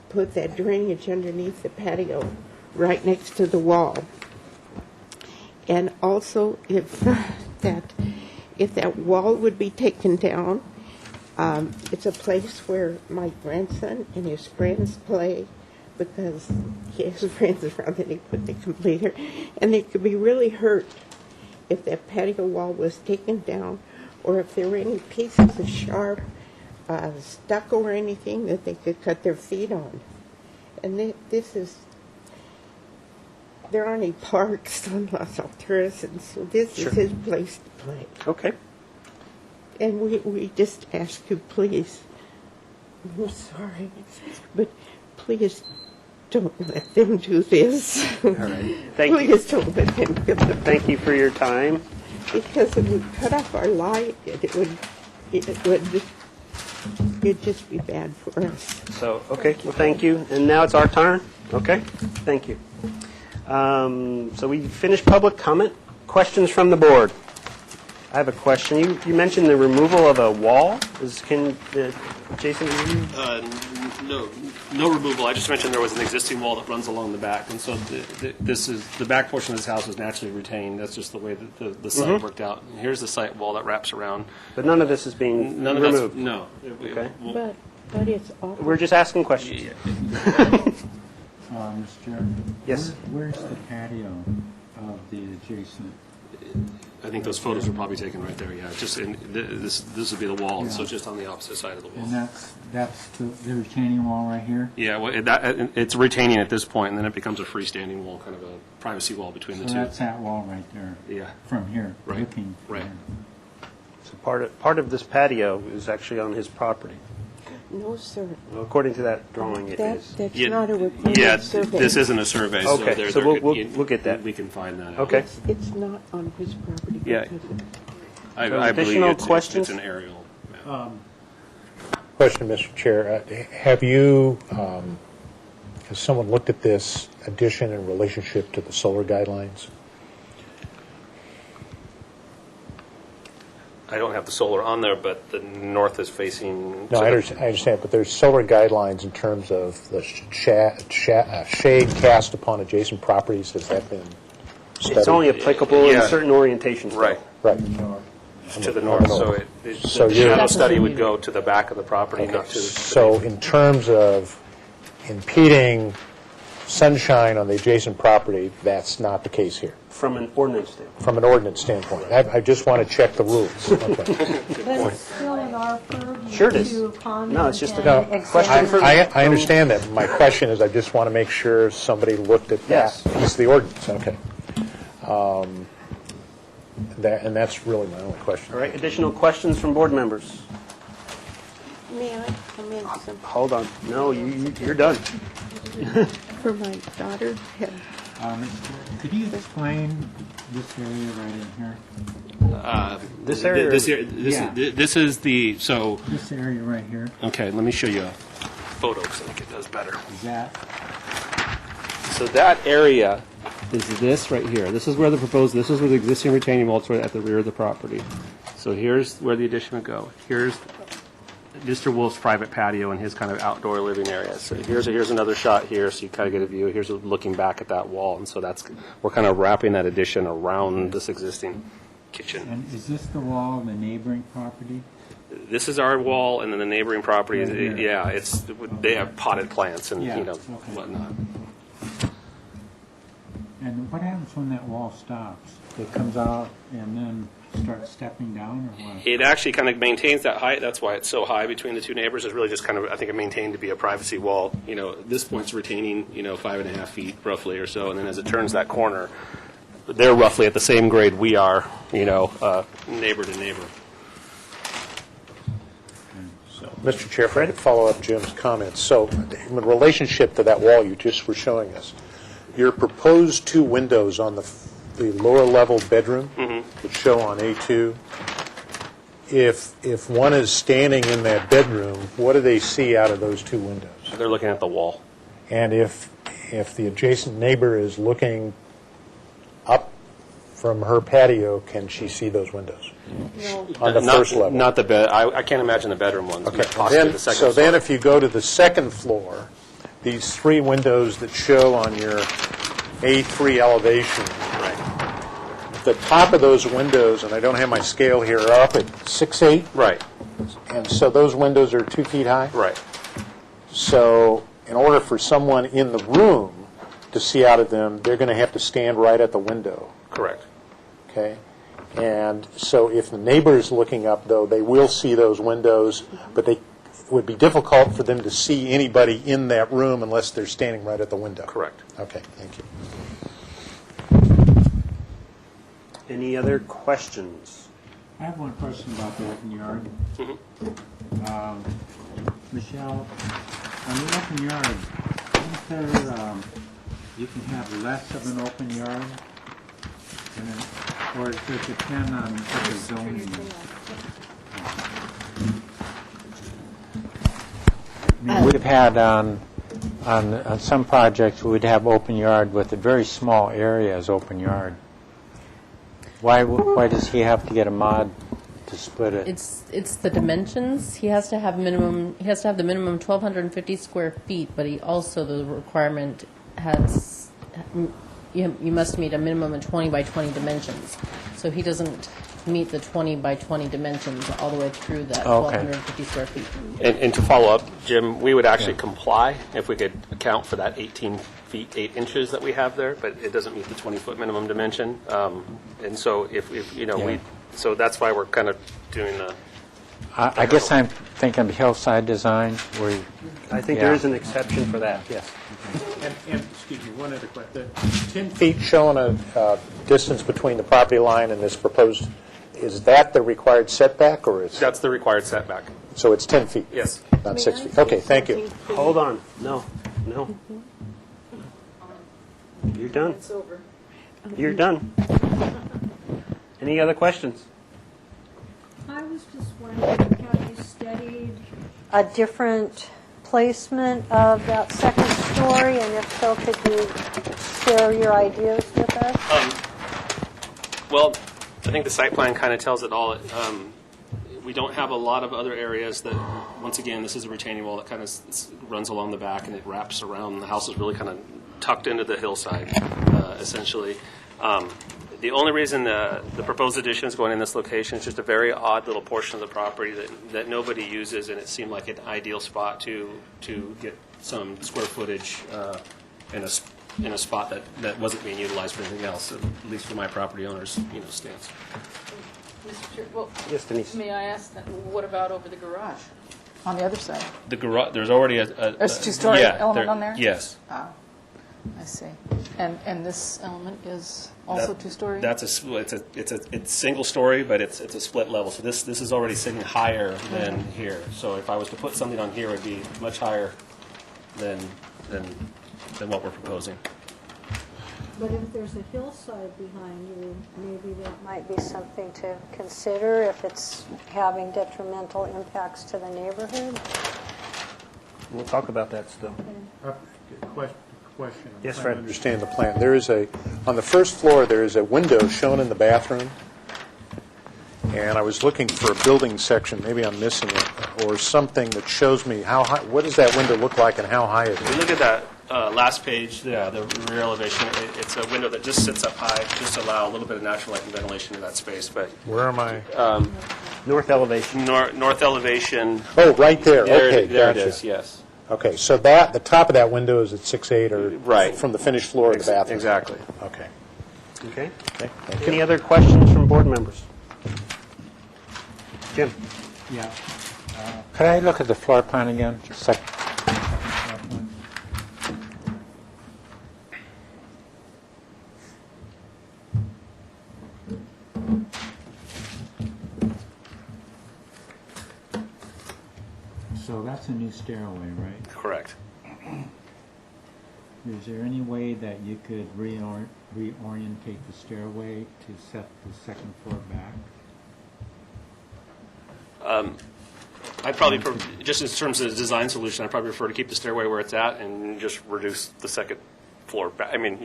put that drainage underneath the patio right next to the wall. And also, if that wall would be taken down, it's a place where my grandson and his friends play, because he has friends around that he put the completer, and they could be really hurt if that patio wall was taken down, or if there were any pieces of sharp stucco or anything that they could cut their feet on. And there aren't any parks on Las Alturas, and so this is his place to play. Okay. And we just ask you, please, I'm sorry, but please don't let them do this. All right. Thank you. Please don't let them do this. Thank you for your time. Because it would cut off our light, it'd just be bad for us. So, okay, well, thank you. And now it's our turn? Okay, thank you. So we finished public comment. Questions from the board? I have a question. You mentioned the removal of a wall. Jason, No removal. I just mentioned there was an existing wall that runs along the back, and so this is the back portion of this house is naturally retained. That's just the way that the site worked out. And here's the site wall that wraps around. But none of this is being removed? No. Okay. But it's awful. We're just asking questions. Mr. Chairman? Yes. Where's the patio of the adjacent? I think those photos were probably taken right there. Yeah, just this would be the wall, so just on the opposite side of the wall. And that's the retaining wall right here? Yeah, well, it's retaining at this point, and then it becomes a freestanding wall, kind of a privacy wall between the two. So that's that wall right there. Yeah. From here, Right. looking. Right. So part of this patio is actually on his property. No, sir. Well, according to that drawing, it is. That's Yeah, not a required Yeah, survey. this isn't a survey, so Okay, so we'll get that. We can find that out. Okay. It's not on his property. Yeah. because I So believe additional it's questions? an aerial map. Question, Mr. Chair. Have you, has someone looked at this addition in relationship to the solar guidelines? I don't have the solar on there, but the north is facing. No, I understand, but there's solar guidelines in terms of the shade cast upon adjacent properties. Has that been studied? It's only applicable in Yeah. certain orientations. Right. Right. To the north, so So the you're- shadow study would go to the back of the property, not to. So in terms of impeding sunshine on the adjacent property, that's not the case here, From an ordinance standpoint. from an ordinance standpoint. I just want to check the rules. Okay. But it's still in our purview Sure it is. to comment No, it's just a No, and question for- examine. I understand that. My question is, I just want to make sure somebody looked at that Yes. piece of the ordinance. Okay. And that's really my only question. All right, additional questions from board members? May I come in some, Hold on. No, you're done. for my daughter? Could you explain this area right in here? This area? This is the, so, This area right here, okay, let me show you a photo so I think it does better. is that, So that area is this right here. This is where the proposed, this is where the existing retaining wall is, right at the rear of the property. So here's where the addition would go. Here's Mr. Wolf's private patio and his kind of outdoor living area. So here's another shot here, so you kind of get a view. Here's looking back at that wall, and so that's, we're kind of wrapping that addition around this existing kitchen. and is this the wall of the neighboring property? This is our wall, and then the neighboring property, Right here. yeah, it's, they have potted plants and, Yeah, you know, okay. whatnot. And what happens when that wall stops? It comes out and then starts stepping down, or what? It actually kind of maintains that height. That's why it's so high between the two neighbors. It's really just kind of, I think, it maintained to be a privacy wall. You know, at this point's retaining, 5.5 feet roughly or so, and then as it turns that corner, they're roughly at the same grade we are, neighbor to neighbor. Mr. Chair, if I could follow up Jim's comments. So in relationship to that wall you just were showing us, your proposed two windows on the lower level bedroom that show on A2, if one is standing in that bedroom, what do they see out of those two windows? They're looking at the wall. And if the adjacent neighbor is looking up from her patio, can she see those windows? On the first level? Not the bed. I can't imagine the bedroom ones. Okay. Possibly the second So then floor. if you go to the second floor, these three windows that show on your A3 elevation, the top of those windows, and I don't have my scale here, are up at 6'8", Right, and so those windows are 2 feet high? right. So in order for someone in the room to see out of them, they're going to have to stand right at the window, Correct. okay? And so if the neighbor is looking up, though, they will see those windows, but it would be difficult for them to see anybody in that room unless they're standing right at the window. Correct. Okay, thank you. Any other questions? I have one question about the open yard. Michelle, on the open yard, isn't there, you can have less of an open yard? Or does it depend on what the zoning is? I mean, we've had on some projects, we'd have open yard with a very small area as open yard. Why does he have to get a mod to split it? It's the dimensions. He has to have the minimum 1,250 square feet, but he also, the requirement has, you must meet a minimum of 20 by 20 dimensions. So he doesn't meet the 20 by 20 dimensions all the way through that 1,250 square feet. And to follow up, Jim, we would actually comply if we could account for that 18 feet 8 inches that we have there, but it doesn't meet the 20-foot minimum dimension. And so so that's why we're kind of doing the. I guess I'm thinking of hillside design where. I think there is an exception for that, yes. And excuse me, one other question. 10 feet showing a distance between the property line and this proposed, is that the required setback, or is? That's the required setback. So it's 10 feet? Yes. Not May 6 I feet. say Okay, thank you. something, please? Hold on. No. You're done. It's over. You're done. Any other questions? I was just wondering, have you studied a different placement of that second story? And if so, could you share your ideas with us? Well, I think the site plan kind of tells it all. We don't have a lot of other areas that, once again, this is a retaining wall that kind of runs along the back and it wraps around. The house is really kind of tucked into the hillside, essentially. The only reason the proposed addition is going in this location is just a very odd little portion of the property that nobody uses, and it seemed like an ideal spot to get some square footage in a spot that wasn't being utilized for anything else, at least for my property owner's stance. Mr. Chair, well, Yes, Denise. may I ask, what about over the garage on the other side? The garage, there's already a There's a two-story element on there? Yes. Ah, I see. And this element is also two-story? It's single story, but it's a split level. So this is already sitting higher than here. So if I was to put something on here, it would be much higher than what we're proposing. But if there's a hillside behind you, maybe that might be something to consider if it's having detrimental impacts to the neighborhood. We'll talk about that still. Question. Yes, I Fred. understand the plan. There is on the first floor, there is a window shown in the bathroom. And I was looking for a building section, maybe I'm missing it, or something that shows me how high, what does that window look like and how high it If you is? look at that last page, the rear elevation, it's a window that just sits up high, just to allow a little bit of natural light and ventilation in that space. But Where am I? North elevation. north elevation. Oh, right there. Okay, there it gotcha. is. Yes. Okay, so the top of that window is at 6'8", or Right. from the finished floor of the bathroom? Exactly. Okay. Okay. Thank you. Any other questions from board members? Jim? Yeah. Could I look at the floor plan again? So that's a new stairway, right? Correct. Is there any way that you could reorientate the stairway to set the second floor back? I'd probably, just in terms of the design solution, I'd probably prefer to keep the stairway where it's at and just reduce the second floor back. I mean,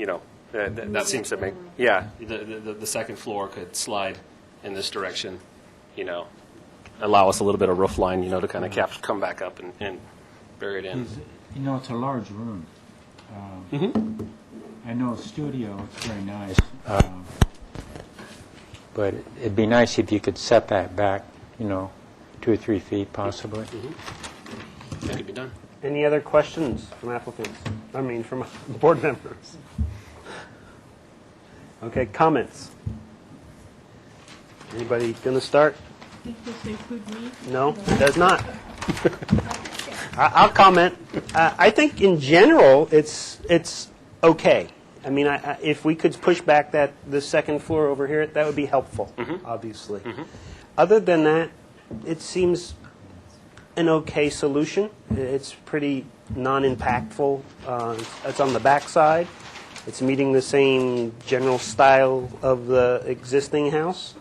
that seems to make, the second floor could slide in this direction, allow us a little bit of roof line, to kind of come back up and bury it in. It's a large room. I know a studio, it's very nice. But it'd be nice if you could set that back, 2 or 3 feet possibly. That could be done. Any other questions from applicants? From board members? Okay, comments? Anybody going to start? Does this include me? No, it does not. I'll comment. I think in general, it's okay. If we could push back the second floor over here, that would be helpful, obviously. Other than that, it seems an okay solution. It's pretty non-impactful. It's on the back side. It's meeting the same general style of the existing house.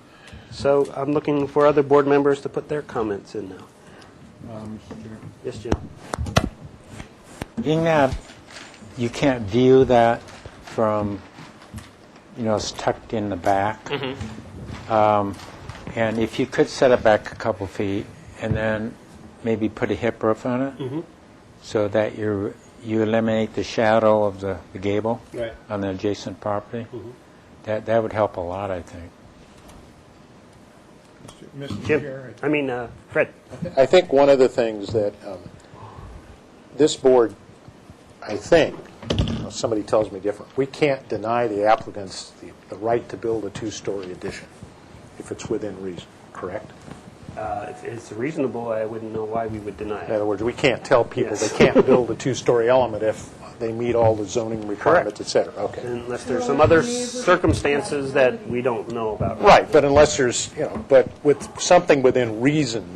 So I'm looking for other board members to put their comments in now. Mr. Chair. Yes, Jim. Being that you can't view that from, it's tucked in the back. And if you could set it back a couple feet and then maybe put a hip roof on it so that you eliminate the shadow of the gable on the adjacent property, that would help a lot, I think. Mr. Fred. I think one of the things that this board, I think, unless somebody tells me different, we can't deny the applicants the right to build a 2-story addition if it's within reason, correct? If it's reasonable, I wouldn't know why we would deny In it. other words, we can't tell people Yes. they can't build a 2-story element if they meet all the zoning requirements, et cetera. Okay. Unless there's some other circumstances that we don't know about. Right, but unless there's, but with something within reason,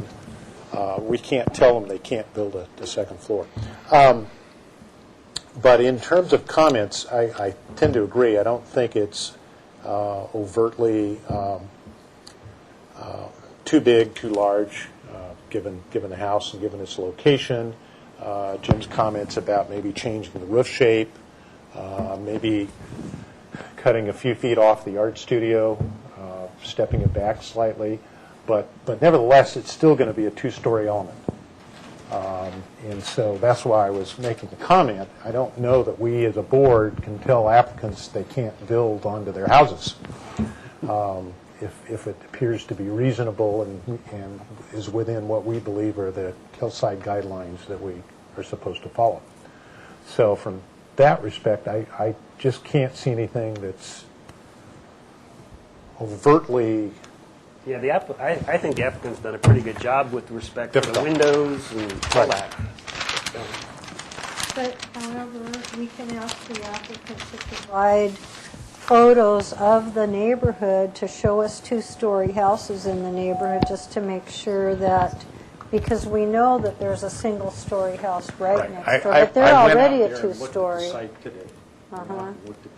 We can't tell them they can't build a second floor. But in terms of comments, I tend to agree. I don't think it's overtly too big, too large, given the house and given its location. Jim's comments about maybe changing the roof shape, maybe cutting a few feet off the art studio, stepping it back slightly. But nevertheless, it's still going to be a two-story element. And so that's why I was making the comment. I don't know that we as a board can tell applicants they can't build onto their houses if it appears to be reasonable and is within what we believe are the hillside guidelines that we are supposed to follow. So from that respect, I just can't see anything that's overtly... Yeah, I think the applicant's done a pretty good job with respect to the windows and all that. But however, we can ask the applicant to provide photos of the neighborhood to show us two-story houses in the neighborhood, just to make sure that, because we know that there's a single-story house right next door, but they're already a two-story. Looked at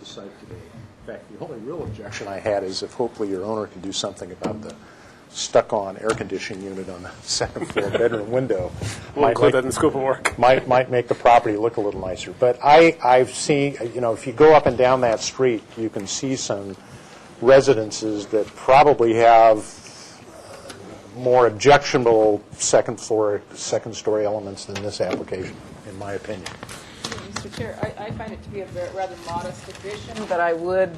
the site today. In fact, the only real objection I had is if hopefully your owner can do something about the stuck-on air conditioning unit on the second floor bedroom window. We'll include that in the scope of work. Might make the property look a little nicer. But I've seen, if you go up and down that street, you can see some residences that probably have more objectionable second-story elements than this application, in my opinion. Mr. Chair, I find it to be a rather modest addition, but I would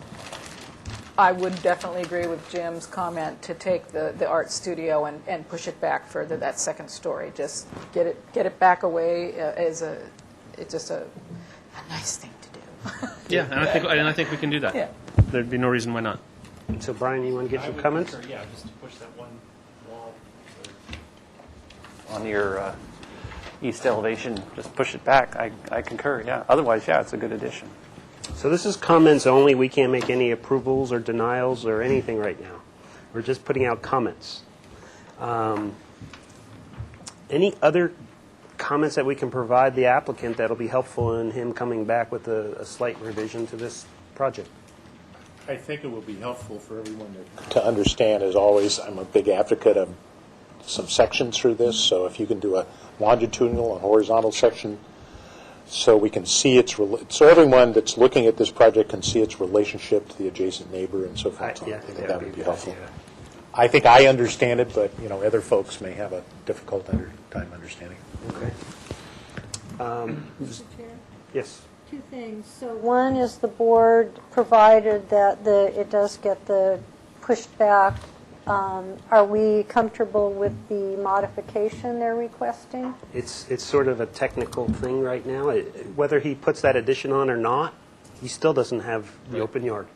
definitely agree with Jim's comment to take the art studio and push it back further, that second story. Just get it back away it's just a nice thing to do. Yeah, and I think we can do that. Yeah. There'd be no reason why not. So Brian, you want to get some comments? Yeah, just to push that one wall. On your east elevation, just push it back. I concur, yeah. Otherwise, yeah, it's a good addition. So this is comments only. We can't make any approvals or denials or anything right now. We're just putting out comments. Any other comments that we can provide the applicant that'll be helpful in him coming back with a slight revision to this project? I think it will be helpful for everyone To understand, as always, I'm a big advocate of some sections through this, so if you can do a longitudinal and horizontal section so we can see so everyone that's looking at this project can see its relationship to the adjacent neighbor and so forth. I think that would be helpful. I think I understand it, but other folks may have a difficult time understanding. Okay. Mr. Chair? Yes. Two things. So one is the board, provided that it does get the pushed back, are we comfortable with the modification they're requesting? It's sort of a technical thing right now. Whether he puts that addition on or not, he still doesn't have the open yard.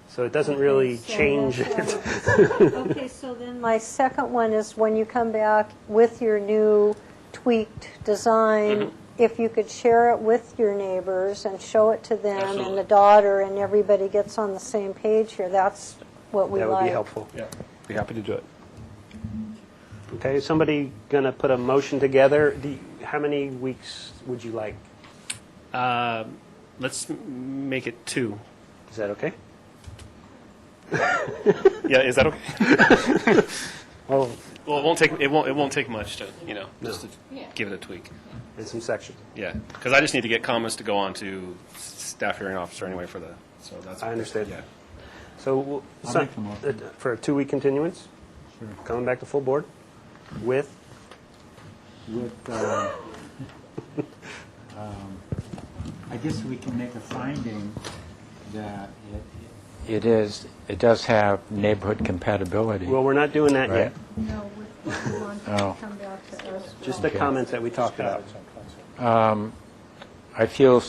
So it doesn't really change it. Okay, so then my second one is when you come back with your new tweaked design, if you could share it with your neighbors and show it to them and the daughter and everybody gets on the same page here, that's what we like. That would be helpful. Yeah, be happy to do it. Okay, is somebody going to put a motion together? How many weeks would you like? Let's make it 2. Is that okay? Yeah, is that okay? Well, it won't take much to just to give it a tweak. And some sections. Yeah, because I just need to get comments to go on to staff hearing officer anyway for so that's. I understand. Yeah. So for a 2-week continuance, coming back to full board with I guess we can make a finding that it does have neighborhood compatibility. Well, we're not doing that yet. No, we want to come back to us. Just the comments that we talked about. I feel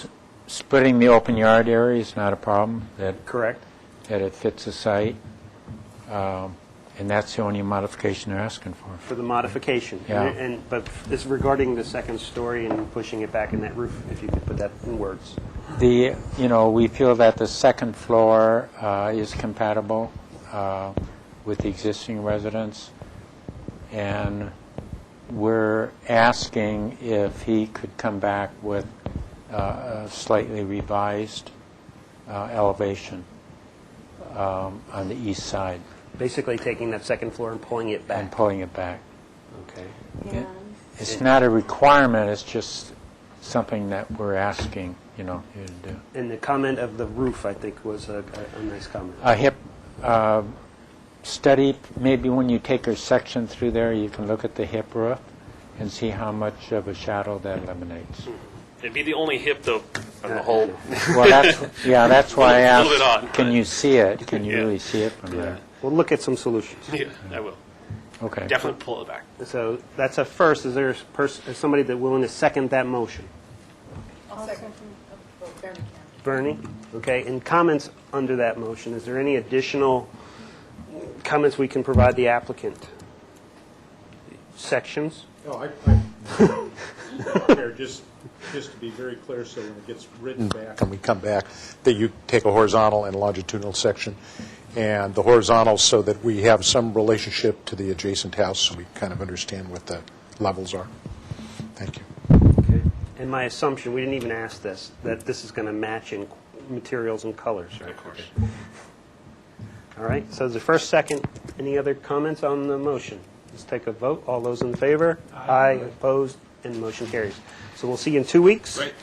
splitting the open yard area is not a problem. Correct. That it fits the site, and that's the only modification they're asking for. For the modification. Yeah. But this regarding the second story and pushing it back in that roof, if you could put that in words. We feel that the second floor is compatible with the existing residence, and we're asking if he could come back with a slightly revised elevation on the east side. Basically taking that second floor and pulling it back. And pulling it back. Okay. And It's not a requirement, it's just something that we're asking, you to do. And the comment of the roof, I think, was a nice comment. A hip study, maybe when you take a section through there, you can look at the hip roof and see how much of a shadow that eliminates. It'd be the only hip, though, on the whole. Well, that's why I A little bit asked, odd, can but- you see it? Can you Yeah. really see it from there? We'll look at some solutions. Yeah, I will. Okay. Definitely pull it back. So that's a first. Is there somebody that willing to second that motion? Bernie? Okay, and comments under that motion. Is there any additional comments we can provide the applicant? Sections? No, just to be very clear, so when it gets written back and we come back, that you take a horizontal and longitudinal section, and the horizontal so that we have some relationship to the adjacent house, so we kind of understand what the levels are. Thank you. Okay. And my assumption, we didn't even ask this, that this is going to match in materials and colors, right? Of course. All right, so the first, second, any other comments on the motion? Let's take a vote. All those in favor? Aye. Opposed? And the motion carries. So we'll see you in 2 weeks. Great.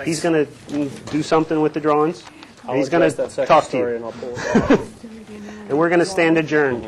He's going to do something with the drawings. and he's going to talk to you. and I'll pull it And we're going to stand adjourned.